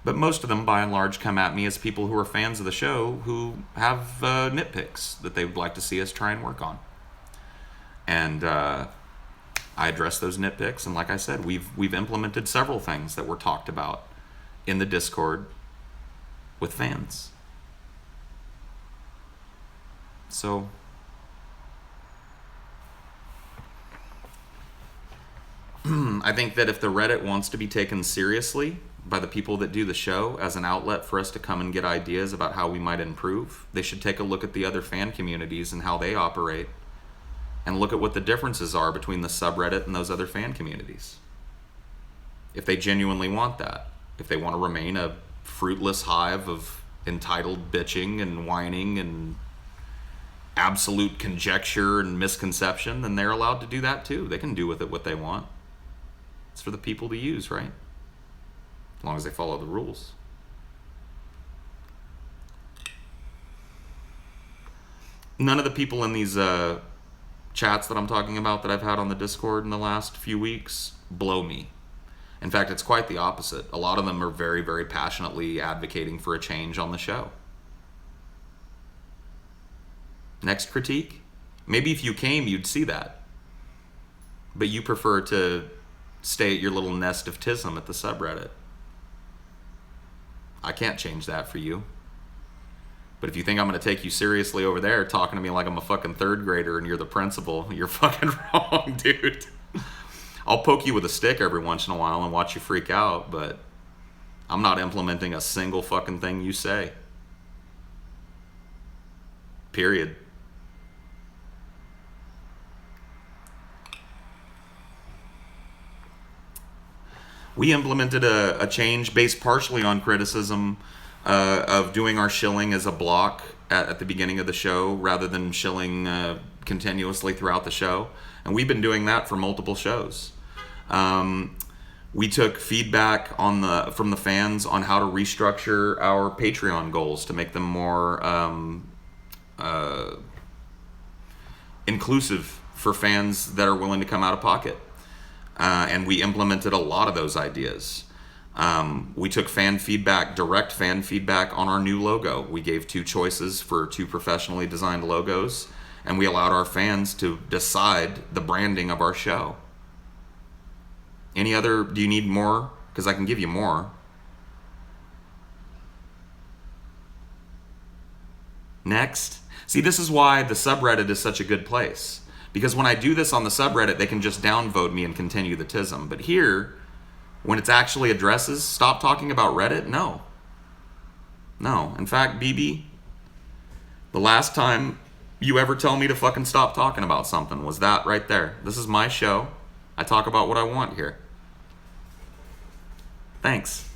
but most of them, by and large, come at me as people who are fans of the show who have nitpicks that they would like to see us try and work on. And I address those nitpicks, and like I said, we've implemented several things that were talked about in the Discord with fans. So I think that if the Reddit wants to be taken seriously by the people that do the show as an outlet for us to come and get ideas about how we might improve, they should take a look at the other fan communities and how they operate, and look at what the differences are between the subreddit and those other fan communities. If they genuinely want that, if they want to remain a fruitless hive of entitled bitching and whining and absolute conjecture and misconception, then they're allowed to do that too. They can do with it what they want. It's for the people to use, right? As long as they follow the rules. None of the people in these chats that I'm talking about that I've had on the Discord in the last few weeks blow me. In fact, it's quite the opposite. A lot of them are very, very passionately advocating for a change on the show. Next critique? Maybe if you came, you'd see that. But you prefer to stay at your little nest of Tism at the subreddit. I can't change that for you. But if you think I'm going to take you seriously over there talking to me like I'm a fucking third grader and you're the principal, you're fucking wrong, dude. I'll poke you with a stick every once in a while and watch you freak out, but I'm not implementing a single fucking thing you say. Period. We implemented a change based partially on criticism of doing our shilling as a block at the beginning of the show rather than shilling continuously throughout the show. And we've been doing that for multiple shows. We took feedback from the fans on how to restructure our Patreon goals to make them more inclusive for fans that are willing to come out of pocket. And we implemented a lot of those ideas. We took direct fan feedback on our new logo. We gave 2 choices for 2 professionally designed logos, and we allowed our fans to decide the branding of our show. Do you need more? Because I can give you more. Next. See, this is why the subreddit is such a good place. Because when I do this on the subreddit, they can just downvote me and continue the tism. But here, when it's actually addresses, stop talking about Reddit? No. In fact, BB, the last time you ever tell me to fucking stop talking about something was that right there. This is my show. I talk about what I want here. Thanks.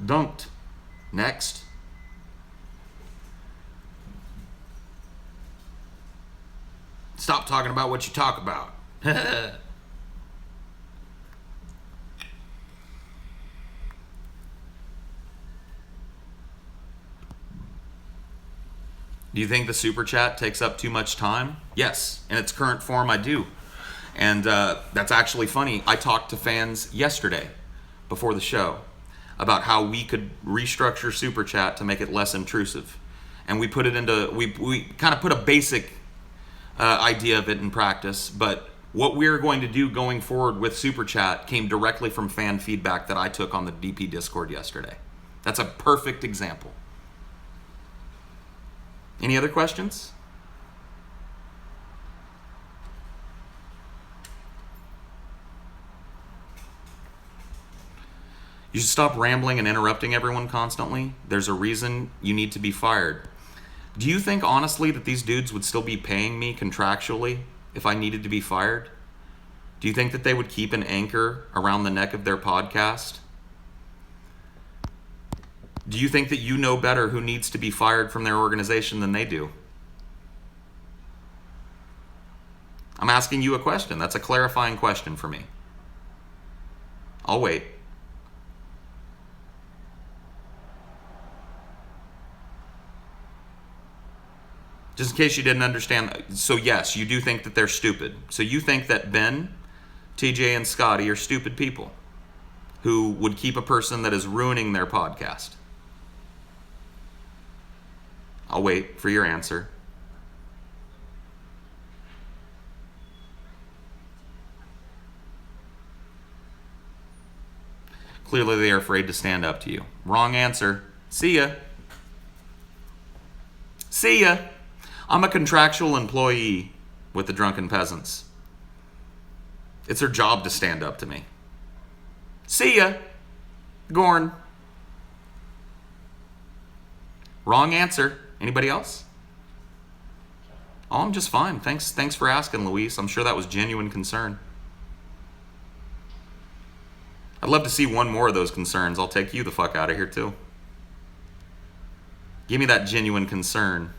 Dunked. Next. Stop talking about what you talk about. Do you think the super chat takes up too much time? Yes, in its current form, I do. And that's actually funny. I talked to fans yesterday before the show about how we could restructure super chat to make it less intrusive. And we put it into, we kind of put a basic idea of it in practice, but what we're going to do going forward with super chat came directly from fan feedback that I took on the DP Discord yesterday. That's a perfect example. Any other questions? You should stop rambling and interrupting everyone constantly. There's a reason you need to be fired. Do you think honestly that these dudes would still be paying me contractually if I needed to be fired? Do you think that they would keep an anchor around the neck of their podcast? Do you think that you know better who needs to be fired from their organization than they do? I'm asking you a question. That's a clarifying question for me. I'll wait. Just in case you didn't understand. So yes, you do think that they're stupid. So you think that Ben, TJ, and Scotty are stupid people who would keep a person that is ruining their podcast. I'll wait for your answer. Clearly they are afraid to stand up to you. Wrong answer. See ya. See ya. I'm a contractual employee with the Drunken Peasants. It's their job to stand up to me. See ya. Gorn. Wrong answer. Anybody else? Oh, I'm just fine. Thanks for asking, Luis. I'm sure that was genuine concern. I'd love to see one more of those concerns. I'll take you the fuck out of here too. Give me that genuine concern.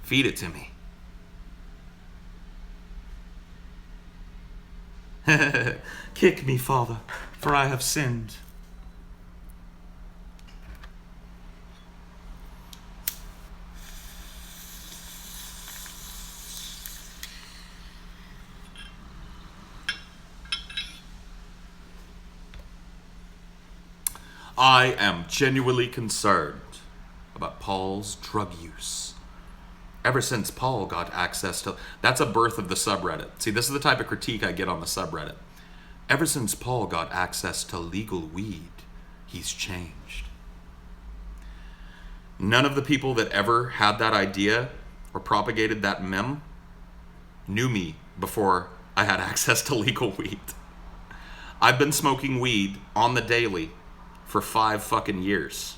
Feed it to me. Kick me, Father, for I have sinned. I am genuinely concerned about Paul's drug use. Ever since Paul got access to... That's a birth of the subreddit. See, this is the type of critique I get on the subreddit. Ever since Paul got access to legal weed, he's changed. None of the people that ever had that idea or propagated that meme knew me before I had access to legal weed. I've been smoking weed on the daily for 5 fucking years.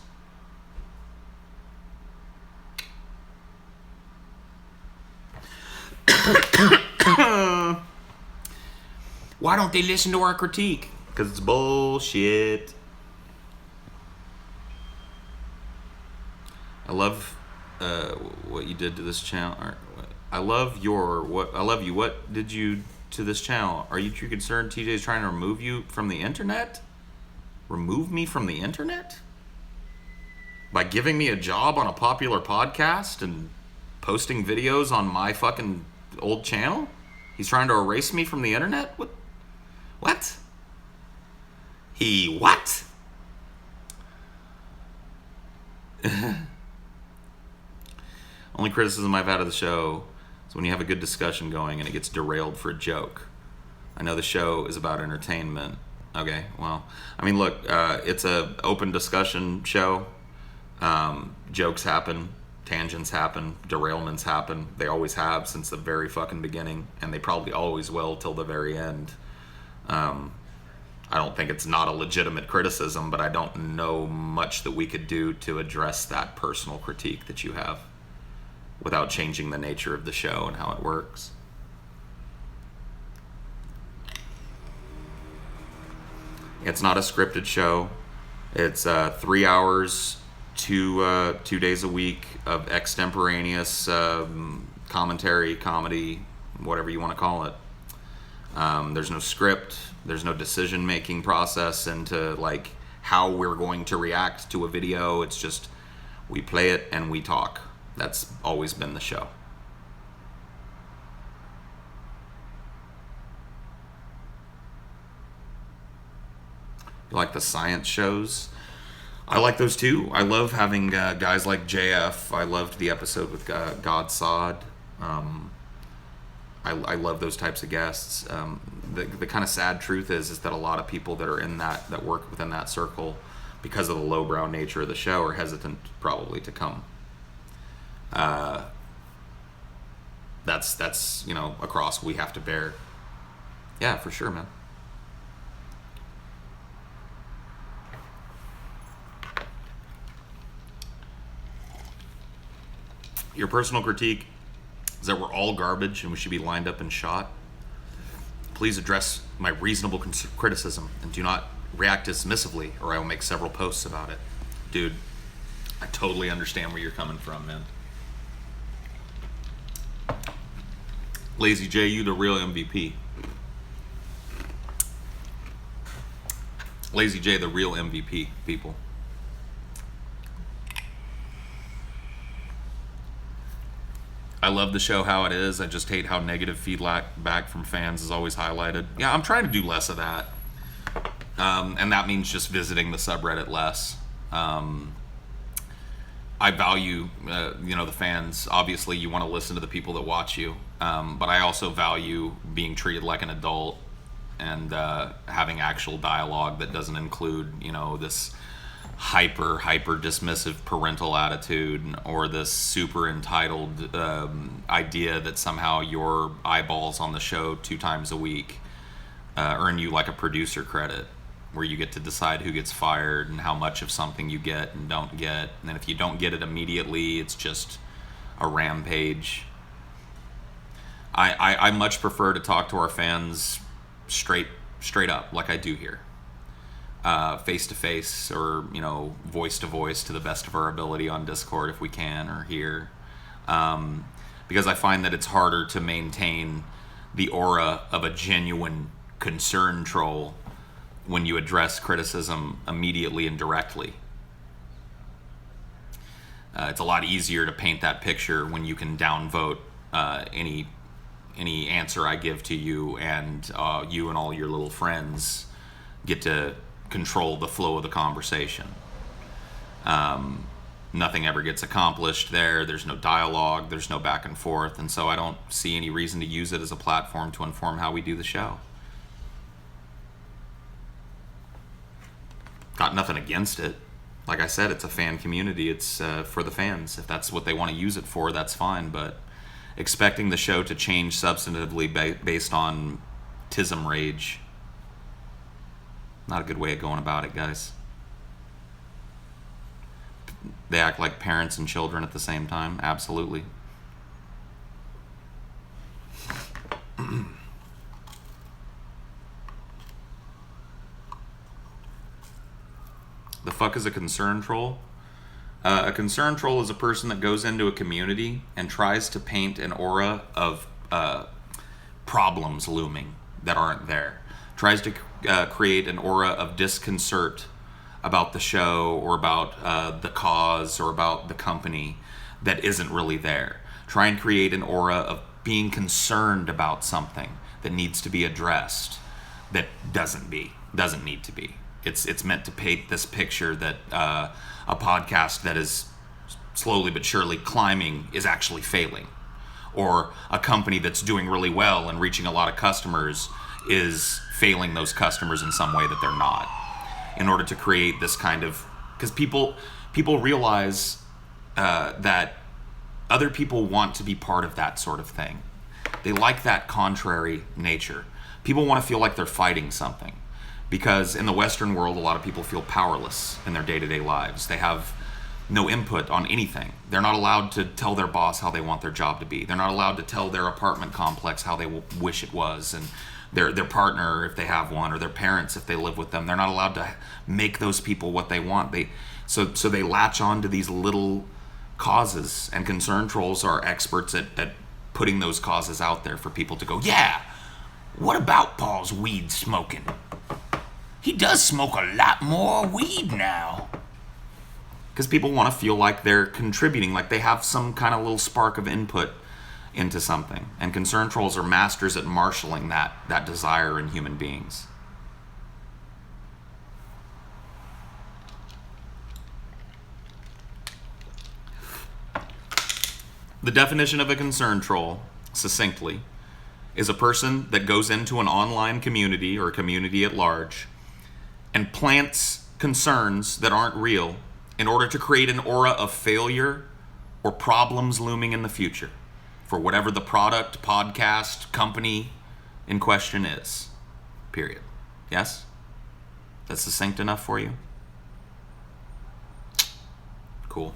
Why don't they listen to our critique? Because it's bullshit. I love what you did to this channel. I love you. What did you to this channel? Are you too concerned TJ's trying to remove you from the internet? Remove me from the internet? By giving me a job on a popular podcast and posting videos on my fucking old channel? He's trying to erase me from the internet? What? He what? Only criticism I've had of the show is when you have a good discussion going and it gets derailed for a joke. I know the show is about entertainment. Okay, well, I mean, look, it's a open discussion show. Jokes happen, tangents happen, derailments happen. They always have since the very fucking beginning, and they probably always will till the very end. I don't think it's not a legitimate criticism, but I don't know much that we could do to address that personal critique that you have without changing the nature of the show and how it works. It's not a scripted show. It's 3 hours, 2 days a week of extemporaneous commentary, comedy, whatever you want to call it. There's no script. There's no decision-making process into like how we're going to react to a video. It's just we play it and we talk. That's always been the show. You like the science shows? I like those too. I love having guys like JF. I loved the episode with God Sod. I love those types of guests. The kind of sad truth is that a lot of people that are in that work within that circle, because of the lowbrow nature of the show, are hesitant probably to come. That's a cross we have to bear. Yeah, for sure, man. Your personal critique is that we're all garbage and we should be lined up and shot. Please address my reasonable criticism and do not react dismissively, or I will make several posts about it. Dude, I totally understand where you're coming from, man. Lazy J, you the real MVP. Lazy J, the real MVP, people. I love the show how it is. I just hate how negative feedback back from fans is always highlighted. Yeah, I'm trying to do less of that. And that means just visiting the subreddit less. I value, the fans. Obviously, you want to listen to the people that watch you. But I also value being treated like an adult and having actual dialogue that doesn't include, this hyper dismissive parental attitude or this super entitled idea that somehow your eyeballs on the show 2 times a week earn you like a producer credit, where you get to decide who gets fired and how much of something you get and don't get, and then if you don't get it immediately, it's just a rampage. I much prefer to talk to our fans straight up like I do here. Face to face, or voice to voice to the best of our ability on Discord if we can, or here, because I find that it's harder to maintain the aura of a genuine concern troll when you address criticism immediately and directly. It's a lot easier to paint that picture when you can downvote any answer I give to you, and you and all your little friends get to control the flow of the conversation. Nothing ever gets accomplished there. There's no dialogue. There's no back and forth. And so I don't see any reason to use it as a platform to inform how we do the show. Got nothing against it. Like I said, it's a fan community. It's for the fans. If that's what they want to use it for, that's fine. But expecting the show to change substantively based on tism rage, not a good way of going about it, guys. They act like parents and children at the same time. Absolutely. fuck is a concern troll? A concern troll is a person that goes into a community and tries to paint an aura of problems looming that aren't there. Tries to create an aura of disconcert about the show or about the cause or about the company that isn't really there. Try and create an aura of being concerned about something that needs to be addressed that doesn't need to be. It's meant to paint this picture that a podcast that is slowly but surely climbing is actually failing, or a company that's doing really well and reaching a lot of customers is failing those customers in some way that they're not, in order to create this kind of, because people realize that other people want to be part of that sort of thing. They like that contrary nature. People want to feel like they're fighting something, because in the Western world, a lot of people feel powerless in their day-to-day lives. They have no input on anything. They're not allowed to tell their boss how they want their job to be. They're not allowed to tell their apartment complex how they wish it was, and their partner, if they have one, or their parents, if they live with them. They're not allowed to make those people what they want. So they latch on to these little causes, and concern trolls are experts at putting those causes out there for people to go, yeah, What about Paul's weed smoking? He does smoke a lot more weed now. because people want to feel like they're contributing, like they have some kind of little spark of input into something. And concern trolls are masters at marshaling that desire in human beings. The definition of a concern troll, succinctly, is a person that goes into an online community or a community at large and plants concerns that aren't real in order to create an aura of failure or problems looming in the future for whatever the product, podcast, company in question is. Period. Yes? That's succinct enough for you? Cool.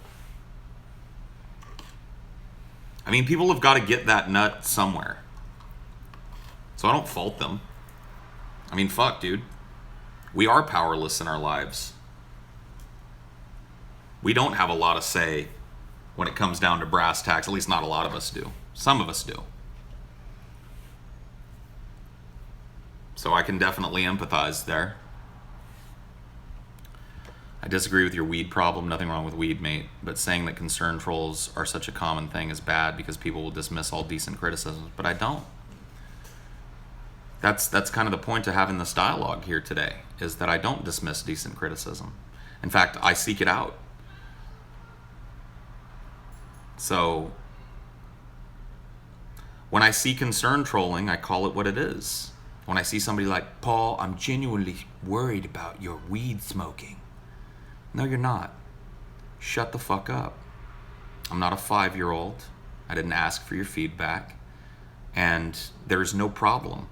I mean, people have got to get that nut somewhere. So I don't fault them. I mean, fuck, dude. We are powerless in our lives. We don't have a lot of say when it comes down to brass tacks. At least not a lot of us do. Some of us do. So I can definitely empathize there. I disagree with your weed problem. Nothing wrong with weed, mate. But saying that concern trolls are such a common thing is bad because people will dismiss all decent criticisms. But I don't. That's kind of the point of having this dialogue here today, is that I don't dismiss decent criticism. In fact, I seek it out. So when I see concern trolling, I call it what it is. When I see somebody like, Paul, I'm genuinely worried about your weed smoking. No, you're not. Shut the fuck up. I'm not a 5-year-old. I didn't ask for your feedback. And there's no problem.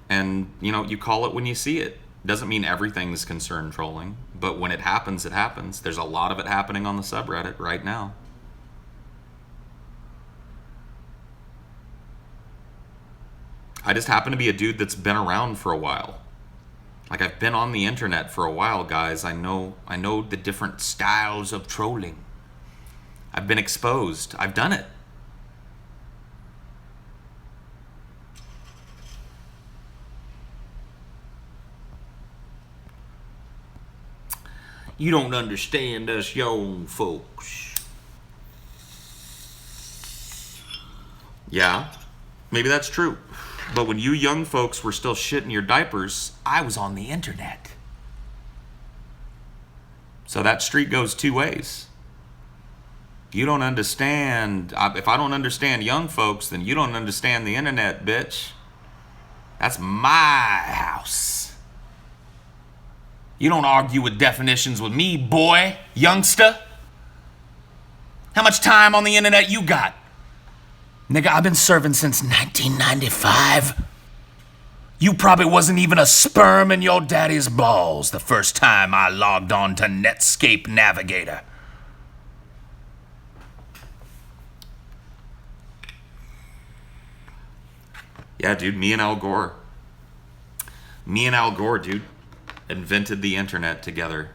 And, you call it when you see it. Doesn't mean everything's concern trolling, but when it happens, it happens. There's a lot of it happening on the subreddit right now. I just happen to be a dude that's been around for a while. Like, I've been on the internet for a while, guys. I know the different styles of trolling. I've been exposed. I've done it. You don't understand us young folks. Yeah, maybe that's true. But when you young folks were still shitting your diapers, I was on the internet. So that street goes two ways. You don't understand. If I don't understand young folks, then you don't understand the internet, bitch. That's my house. You don't argue with definitions with me, boy, youngster. How much time on the internet you got? Nigga, I've been serving since 1995. You probably wasn't even a sperm in your daddy's balls the first time I logged on to Netscape Navigator. Yeah, dude, me and Al Gore. Me and Al Gore, dude, invented the internet together.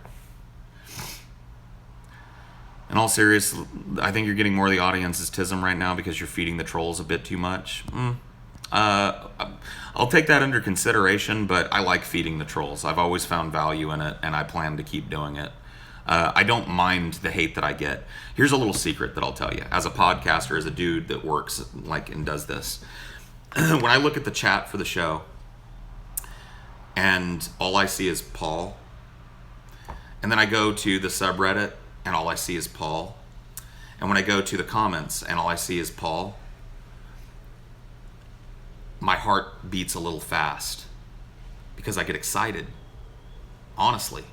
In all seriousness, I think you're getting more of the audience's tism right now because you're feeding the trolls a bit too much. I'll take that under consideration, but I like feeding the trolls. I've always found value in it, and I plan to keep doing it. I don't mind the hate that I get. Here's a little secret that I'll tell you. As a podcaster, as a dude that works and does this, when I look at the chat for the show, and all I see is Paul, and then I go to the subreddit, and all I see is Paul. And when I go to the comments and all I see is Paul, my heart beats a little fast because I get excited, honestly,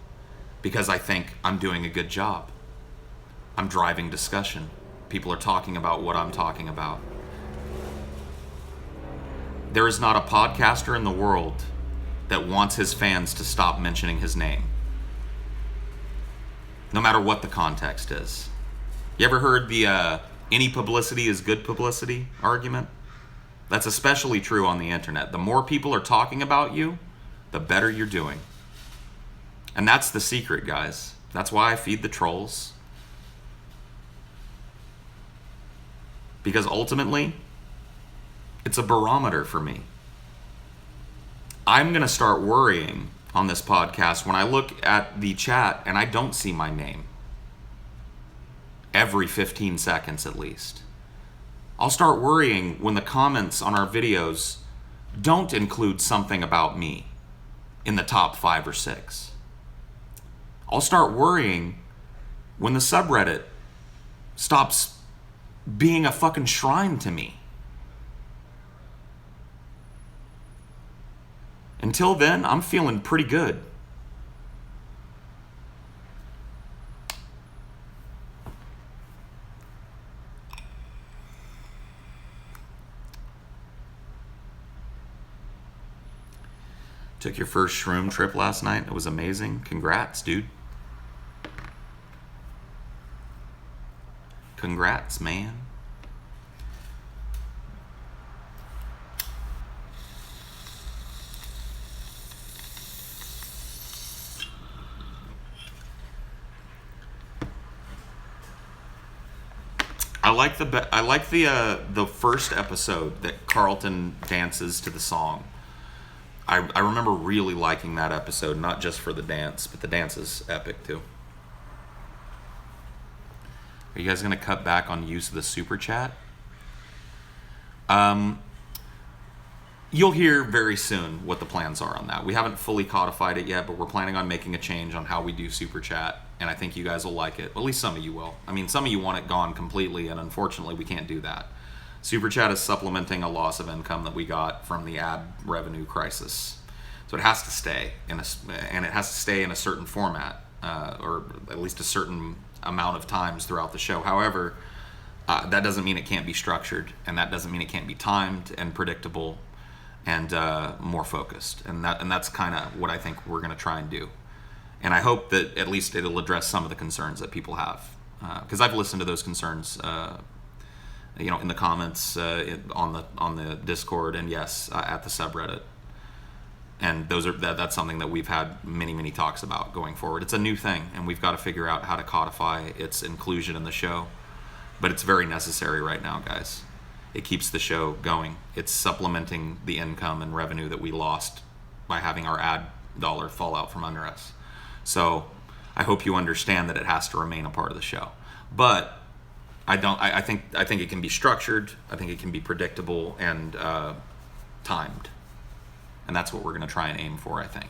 because I think I'm doing a good job. I'm driving discussion. People are talking about what I'm talking about. There is not a podcaster in the world that wants his fans to stop mentioning his name, no matter what the context is. You ever heard the any publicity is good publicity argument? That's especially true on the internet. The more people are talking about you, the better you're doing. And that's the secret, guys. That's why I feed the trolls. Because ultimately, it's a barometer for me. I'm going to start worrying on this podcast when I look at the chat and I don't see my name every 15 seconds at least. I'll start worrying when the comments on our videos don't include something about me in the top 5 or 6. I'll start worrying when the subreddit stops being a fucking shrine to me. Until then, I'm feeling pretty good. Took your first shroom trip last night. It was amazing. Congrats, dude. Congrats, man. I like the first episode that Carlton dances to the song. I remember really liking that episode, not just for the dance, but the dance is epic too. Are you guys gonna cut back on use of the super chat? You'll hear very soon what the plans are on that. We haven't fully codified it yet, but we're planning on making a change on how we do super chat, and I think you guys will like it. Well, at least some of you will. I mean, some of you want it gone completely, and unfortunately, we can't do that. Super chat is supplementing a loss of income that we got from the ad revenue crisis, so it has to stay and it has to stay in a certain format, or at least a certain amount of times throughout the show. However, that doesn't mean it can't be structured, and that doesn't mean it can't be timed and predictable and more focused, and that's kind of what I think we're going to try and do. And I hope that at least it'll address some of the concerns that people have, because I've listened to those concerns, in the comments on the Discord, and yes, at the subreddit. And that's something that we've had many talks about going forward. It's a new thing, and we've got to figure out how to codify its inclusion in the show. But it's very necessary right now, guys. It keeps the show going. It's supplementing the income and revenue that we lost by having our ad dollar fall out from under us. So I hope you understand that it has to remain a part of the show. But I think it can be structured. I think it can be predictable and timed. And that's what we're going to try and aim for, I think.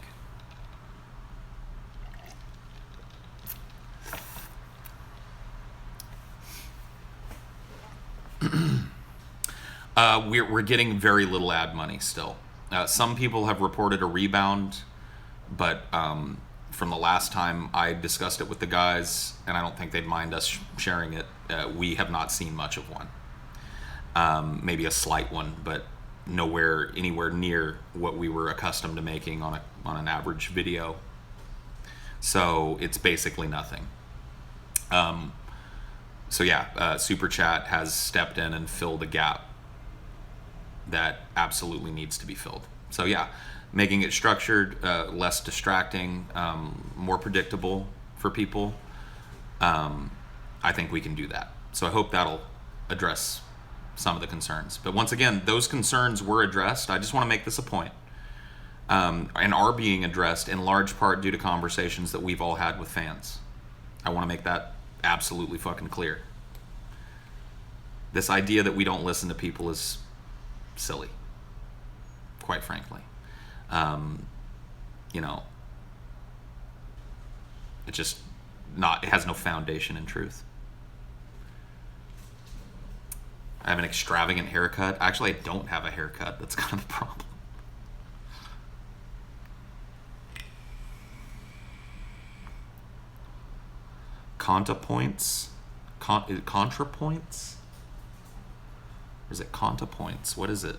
We're getting very little ad money still. Some people have reported a rebound, but from the last time I discussed it with the guys, and I don't think they'd mind us sharing it, we have not seen much of one. Maybe a slight one, but anywhere near what we were accustomed to making on an average video. So it's basically nothing. Super Chat has stepped in and filled a gap that absolutely needs to be filled. So yeah, making it structured, less distracting, more predictable for people, I think we can do that. So I hope that'll address some of the concerns. But once again, those concerns were addressed. I just want to make this a point, and are being addressed in large part due to conversations that we've all had with fans. I want to make that absolutely fucking clear. This idea that we don't listen to people is silly, quite frankly. You know, it has no foundation in truth. I have an extravagant haircut. Actually, I don't have a haircut. That's kind of the problem. Contapoints? Contrapoints? Or is it contapoints? What is it?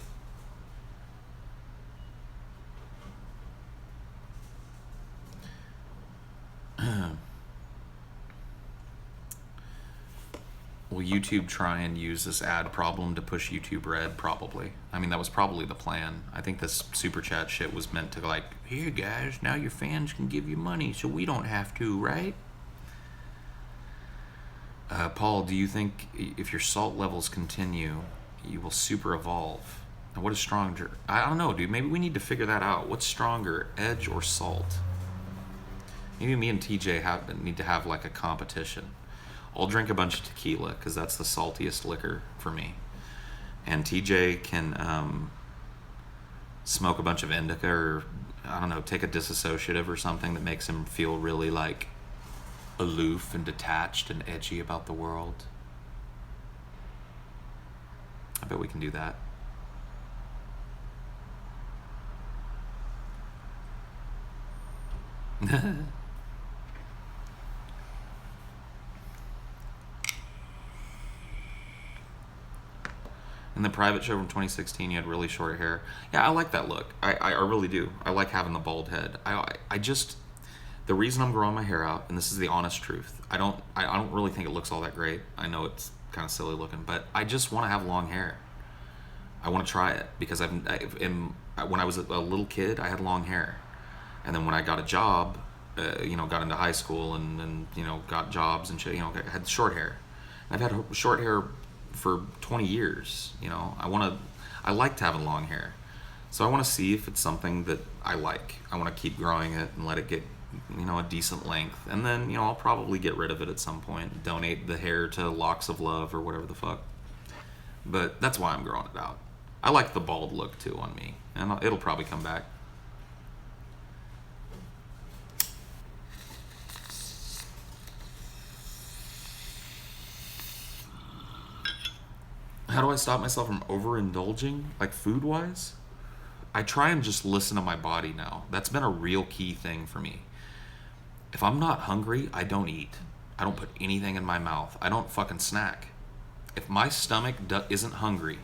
Will YouTube try and use this ad problem to push YouTube Red? Probably. I mean, that was probably the plan. I think this super chat shit was meant to like, here guys, now your fans can give you money so we don't have to, right? Paul, do you think if your salt levels continue, you will super evolve? And what is stronger? I don't know, dude. Maybe we need to figure that out. What's stronger, edge or salt? Maybe me and TJ need to have like a competition. I'll drink a bunch of tequila because that's the saltiest liquor for me. And TJ can smoke a bunch of indica, or I don't know, take a dissociative or something that makes him feel really like aloof and detached and edgy about the world. I bet we can do that. In the private show from 2016, you had really short hair. Yeah, I like that look. I really do. I like having the bald head. I just, the reason I'm growing my hair out, and this is the honest truth, I don't really think it looks all that great. I know it's kind of silly looking, but I just want to have long hair. I want to try it because when I was a little kid, I had long hair, and then when I got a job, got into high school and got jobs and shit, I had short hair. I've had short hair for 20 years. I liked having long hair, so I want to see if it's something that I like. I want to keep growing it and let it get a decent length, and then I'll probably get rid of it at some point, donate the hair to Locks of Love or whatever the fuck. But that's why I'm growing it out. I like the bald look too on me, and it'll probably come back. How do I stop myself from overindulging, like food-wise? I try and just listen to my body now. That's been a real key thing for me. If I'm not hungry, I don't eat. I don't put anything in my mouth. I don't fucking snack. If my stomach isn't hungry,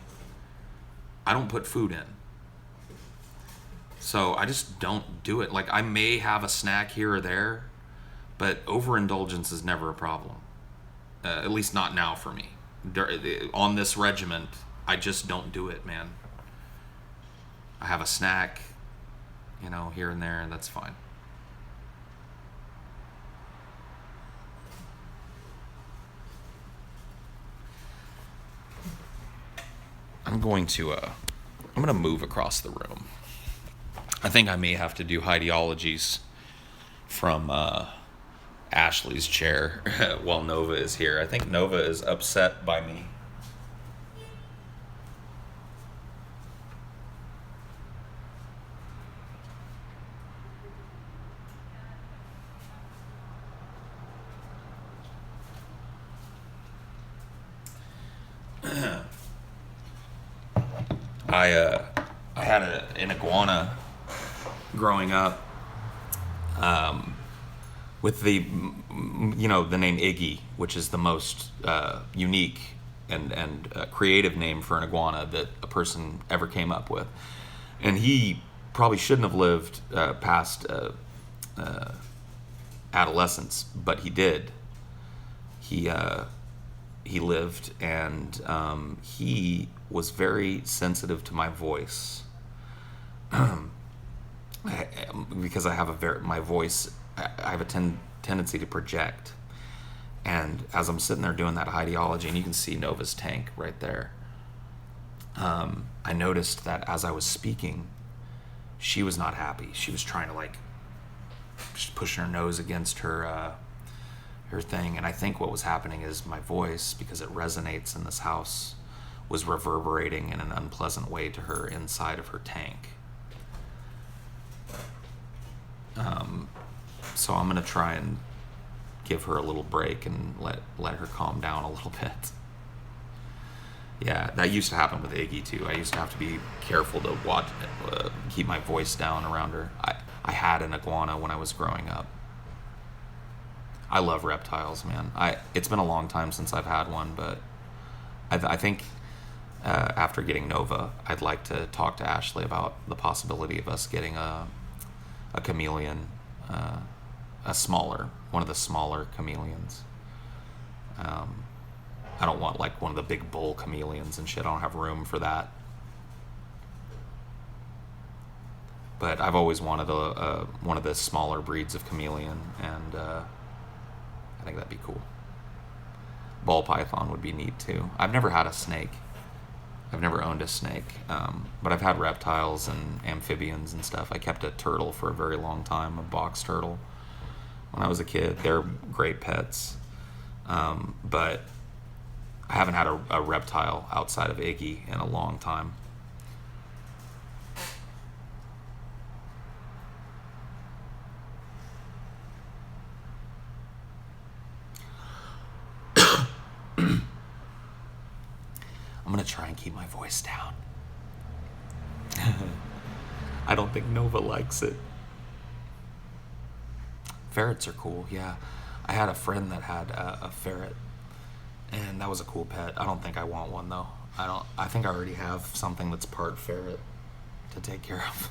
I don't put food in. So I just don't do it. Like, I may have a snack here or there, but overindulgence is never a problem. At least not now for me. On this regiment, I just don't do it, man. I have a snack, here and there, and that's fine. I'm going to move across the room. I think I may have to do ideologies from Ashley's chair while Nova is here. I think Nova is upset by me. I had an iguana growing up, with the name Iggy, which is the most unique and creative name for an iguana that a person ever came up with. And he probably shouldn't have lived past adolescence, but he did. He lived, and he was very sensitive to my voice. because I have my voice, I have a tendency to project. And as I'm sitting there doing that ideology, and you can see Nova's tank right there, I noticed that as I was speaking, she was not happy. She was trying to like just pushing her nose against her thing. And I think what was happening is my voice, because it resonates in this house, was reverberating in an unpleasant way to her inside of her tank. So I'm gonna try and give her a little break and let her calm down a little bit. Yeah, that used to happen with Iggy too. I used to have to be careful to watch, keep my voice down around her. I had an iguana when I was growing up. I love reptiles, man. It's been a long time since I've had one, but I think after getting Nova, I'd like to talk to Ashley about the possibility of us getting a chameleon, one of the smaller chameleons. I don't want like one of the big bull chameleons and shit. I don't have room for that. But I've always wanted one of the smaller breeds of chameleon, and I think that'd be cool. Ball python would be neat too. I've never had a snake. I've never owned a snake, but I've had reptiles and amphibians and stuff. I kept a turtle for a very long time, a box turtle, when I was a kid. They're great pets, but I haven't had a reptile outside of Iggy in a long time. I'm gonna try and keep my voice down. I don't think Nova likes it. Ferrets are cool, yeah. I had a friend that had a ferret, and that was a cool pet. I don't think I want one though. I think I already have something that's part ferret to take care of.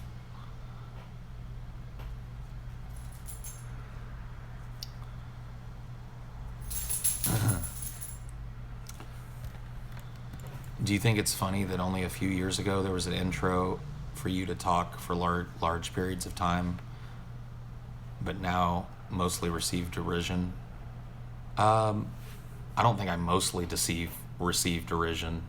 Do you think it's funny that only a few years ago there was an intro for you to talk for large periods of time, but now mostly receive derision? I don't think I mostly receive derision.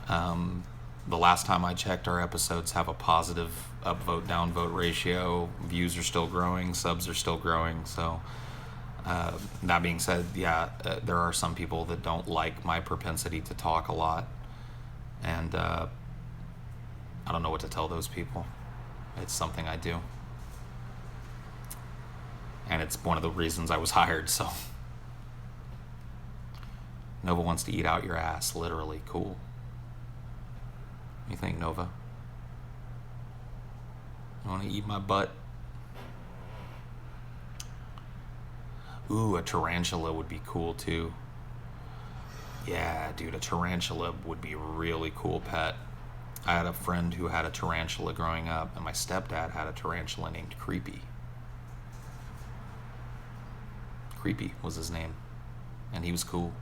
The last time I checked, our episodes have a positive upvote downvote ratio. Views are still growing, subs are still growing. So that being said, yeah, there are some people that don't like my propensity to talk a lot, and I don't know what to tell those people. It's something I do, and it's one of the reasons I was hired. So Nova wants to eat out your ass, literally. Cool. What do you think, Nova? You want to eat my butt? Ooh, a tarantula would be cool too. Yeah, dude, a tarantula would be a really cool pet. I had a friend who had a tarantula growing up, and my stepdad had a tarantula named Creepy. Creepy was his name, and he was cool.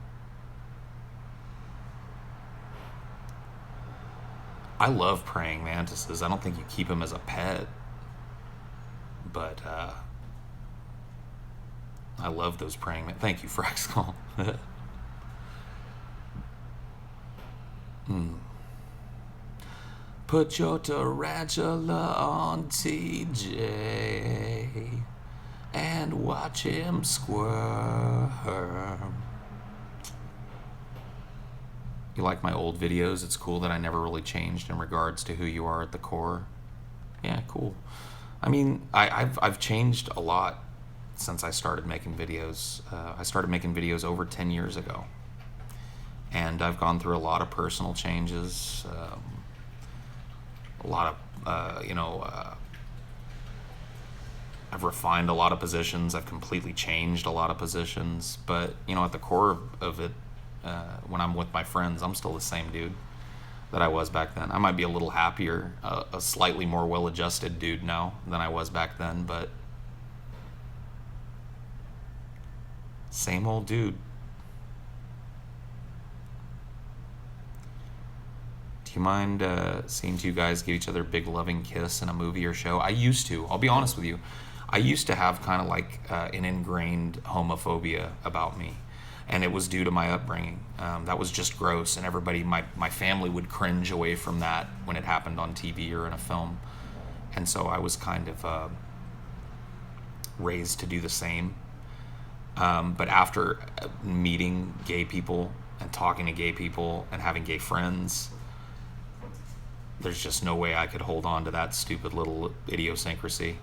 I love praying mantises. I don't think you keep them as a pet, but I love those praying mantises. Thank you, Fraxcall. Put your tarantula on TJ and watch him squirm. You like my old videos? It's cool that I never really changed in regards to who you are at the core. Yeah, cool. I mean, I've changed a lot since I started making videos. I started making videos over 10 years ago. And I've gone through a lot of personal changes, a lot of, I've refined a lot of positions. I've completely changed a lot of positions. But, at the core of it, when I'm with my friends, I'm still the same dude that I was back then. I might be a little happier, a slightly more well-adjusted dude now than I was back then, but same old dude. Do you mind seeing two guys give each other a big loving kiss in a movie or show? I used to. I'll be honest with you. I used to have kind of like an ingrained homophobia about me. And it was due to my upbringing. That was just gross. And everybody, my family would cringe away from that when it happened on TV or in a film. And so I was kind of raised to do the same. But after meeting gay people and talking to gay people and having gay friends, there's just no way I could hold on to that stupid little idiosyncrasy.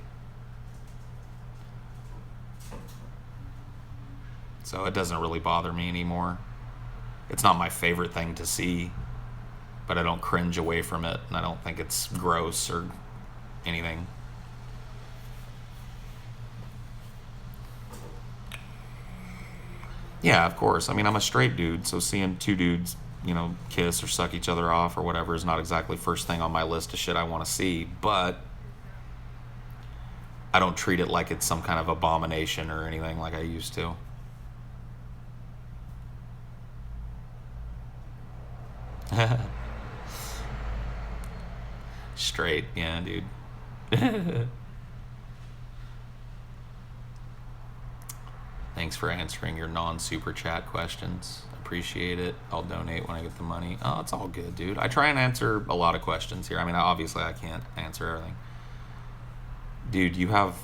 So it doesn't really bother me anymore. It's not my favorite thing to see, but I don't cringe away from it, and I don't think it's gross or anything. Yeah, of course. I mean, I'm a straight dude, so seeing two dudes, kiss or suck each other off or whatever is not exactly first thing on my list of shit I want to see, but I don't treat it like it's some kind of abomination or anything like I used to. Straight, yeah, dude. Thanks for answering your non-super chat questions. Appreciate it. I'll donate when I get the money. Oh, it's all good, dude. I try and answer a lot of questions here. I mean, obviously I can't answer everything. Dude, you have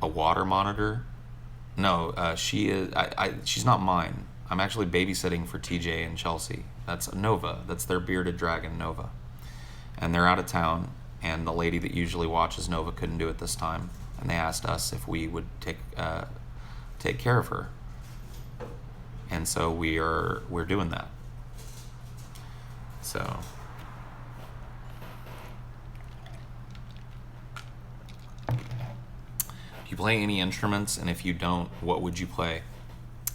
a water monitor? No, she is. She's not mine. I'm actually babysitting for TJ and Chelsea. That's Nova. That's their bearded dragon, Nova. And they're out of town, and the lady that usually watches Nova couldn't do it this time. And they asked us if we would take care of her. And so we're doing that. So do you play any instruments? And if you don't, what would you play?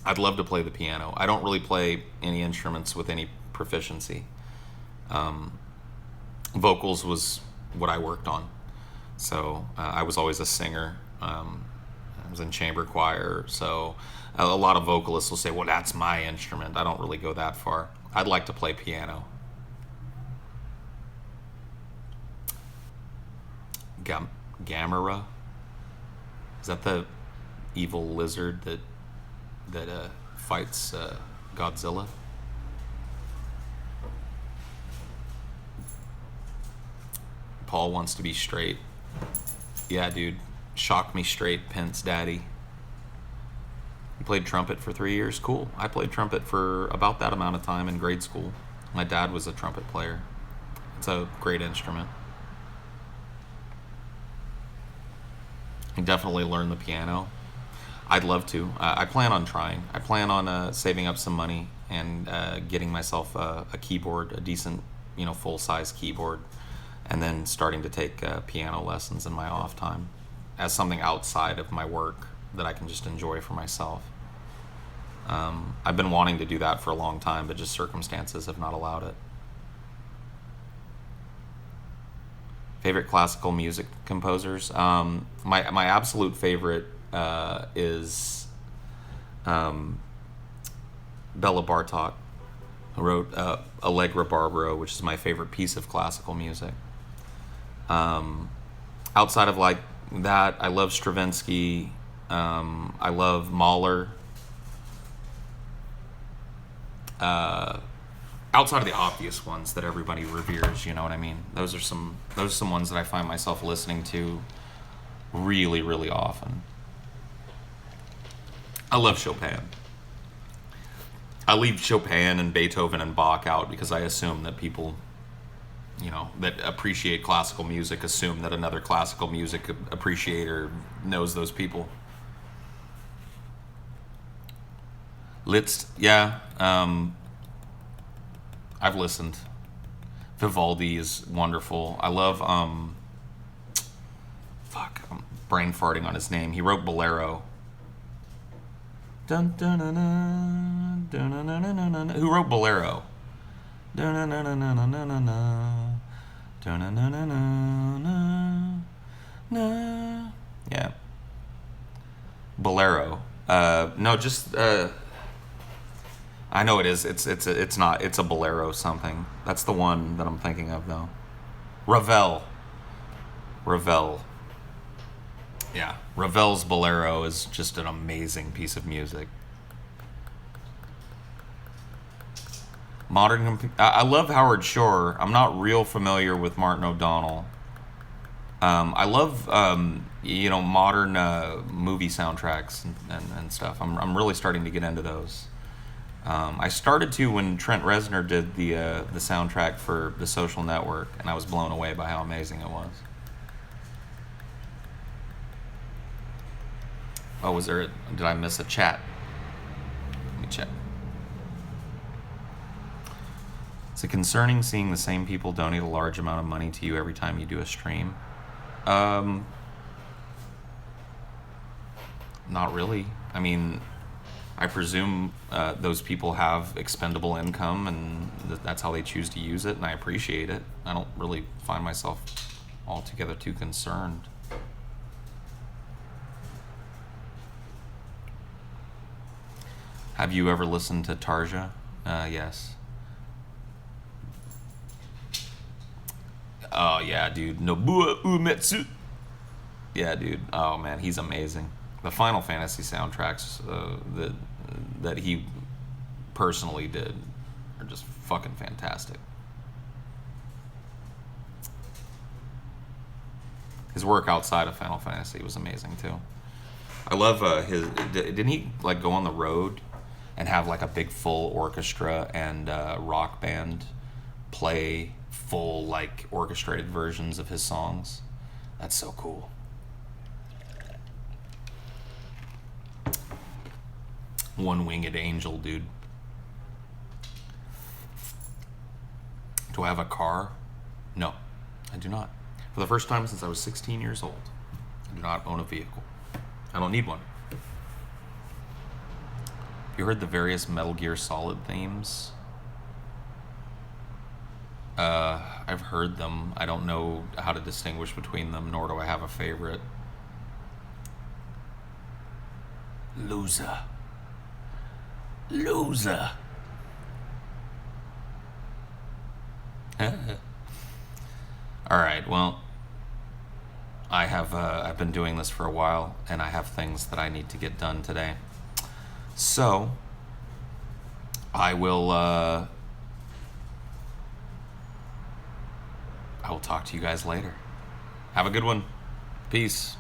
I'd love to play the piano. I don't really play any instruments with any proficiency. Vocals was what I worked on. So I was always a singer. I was in chamber choir. So a lot of vocalists will say, well, that's my instrument. I don't really go that far. I'd like to play piano. Gamera? Is that the evil lizard that fights Godzilla? Paul wants to be straight. Yeah, dude. Shock me straight, Pence daddy. You played trumpet for 3 years? Cool. I played trumpet for about that amount of time in grade school. My dad was a trumpet player. It's a great instrument. You definitely learn the piano. I'd love to. I plan on trying. I plan on saving up some money and getting myself a keyboard, a decent, full-size keyboard, and then starting to take piano lessons in my off time as something outside of my work that I can just enjoy for myself. I've been wanting to do that for a long time, but just circumstances have not allowed it. Favorite classical music composers? My absolute favorite is Bela Bartok, who wrote Allegra Barbaro, which is my favorite piece of classical music. Outside of like that, I love Stravinsky. I love Mahler. Outside of the obvious ones that everybody reveres, you know what I mean? Those are some ones that I find myself listening to really, really often. I love Chopin. I leave Chopin and Beethoven and Bach out because I assume that people, that appreciate classical music assume that another classical music appreciator knows those people. Liszt, yeah. I've listened. Vivaldi is wonderful. I love, I'm brain farting on his name. He wrote Bolero. Dun, dun, dun, dun, dun, dun, dun, dun, dun. Who wrote Bolero? Dun, dun, dun, dun, dun, dun, dun, dun, dun, dun, dun, dun, dun. Yeah. Bolero. No, just I know it is. It's not. It's a bolero something. That's the one that I'm thinking of though. Ravel. Ravel. Yeah, Ravel's Bolero is just an amazing piece of music. I love Howard Shore. I'm not real familiar with Martin O'Donnell. I love modern movie soundtracks and stuff. I'm really starting to get into those. I started to when Trent Reznor did the soundtrack for The Social Network, and I was blown away by how amazing it was. Oh, did I miss a chat? Let me check. Is it concerning seeing the same people donate a large amount of money to you every time you do a stream? Not really. I mean, I presume those people have expendable income and that's how they choose to use it, and I appreciate it. I don't really find myself altogether too concerned. Have you ever listened to Tarja? Yes. Oh, yeah, dude. Nobuo Uematsu. Yeah, dude. Oh, man, he's amazing. The Final Fantasy soundtracks that he personally did are just fucking fantastic. His work outside of Final Fantasy was amazing, too. I love didn't he, like, go on the road and have like a big full orchestra and rock band play full like orchestrated versions of his songs? That's so cool. One-winged angel, dude. Do I have a car? No, I do not. For the first time since I was 16 years old, I do not own a vehicle. I don't need one. You heard the various Metal Gear Solid themes? I've heard them. I don't know how to distinguish between them, nor do I have a favorite. Loser. Loser. Alright, well, I've been doing this for a while, and I have things that I need to get done today. So, I will talk to you guys later. Have a good one. Peace.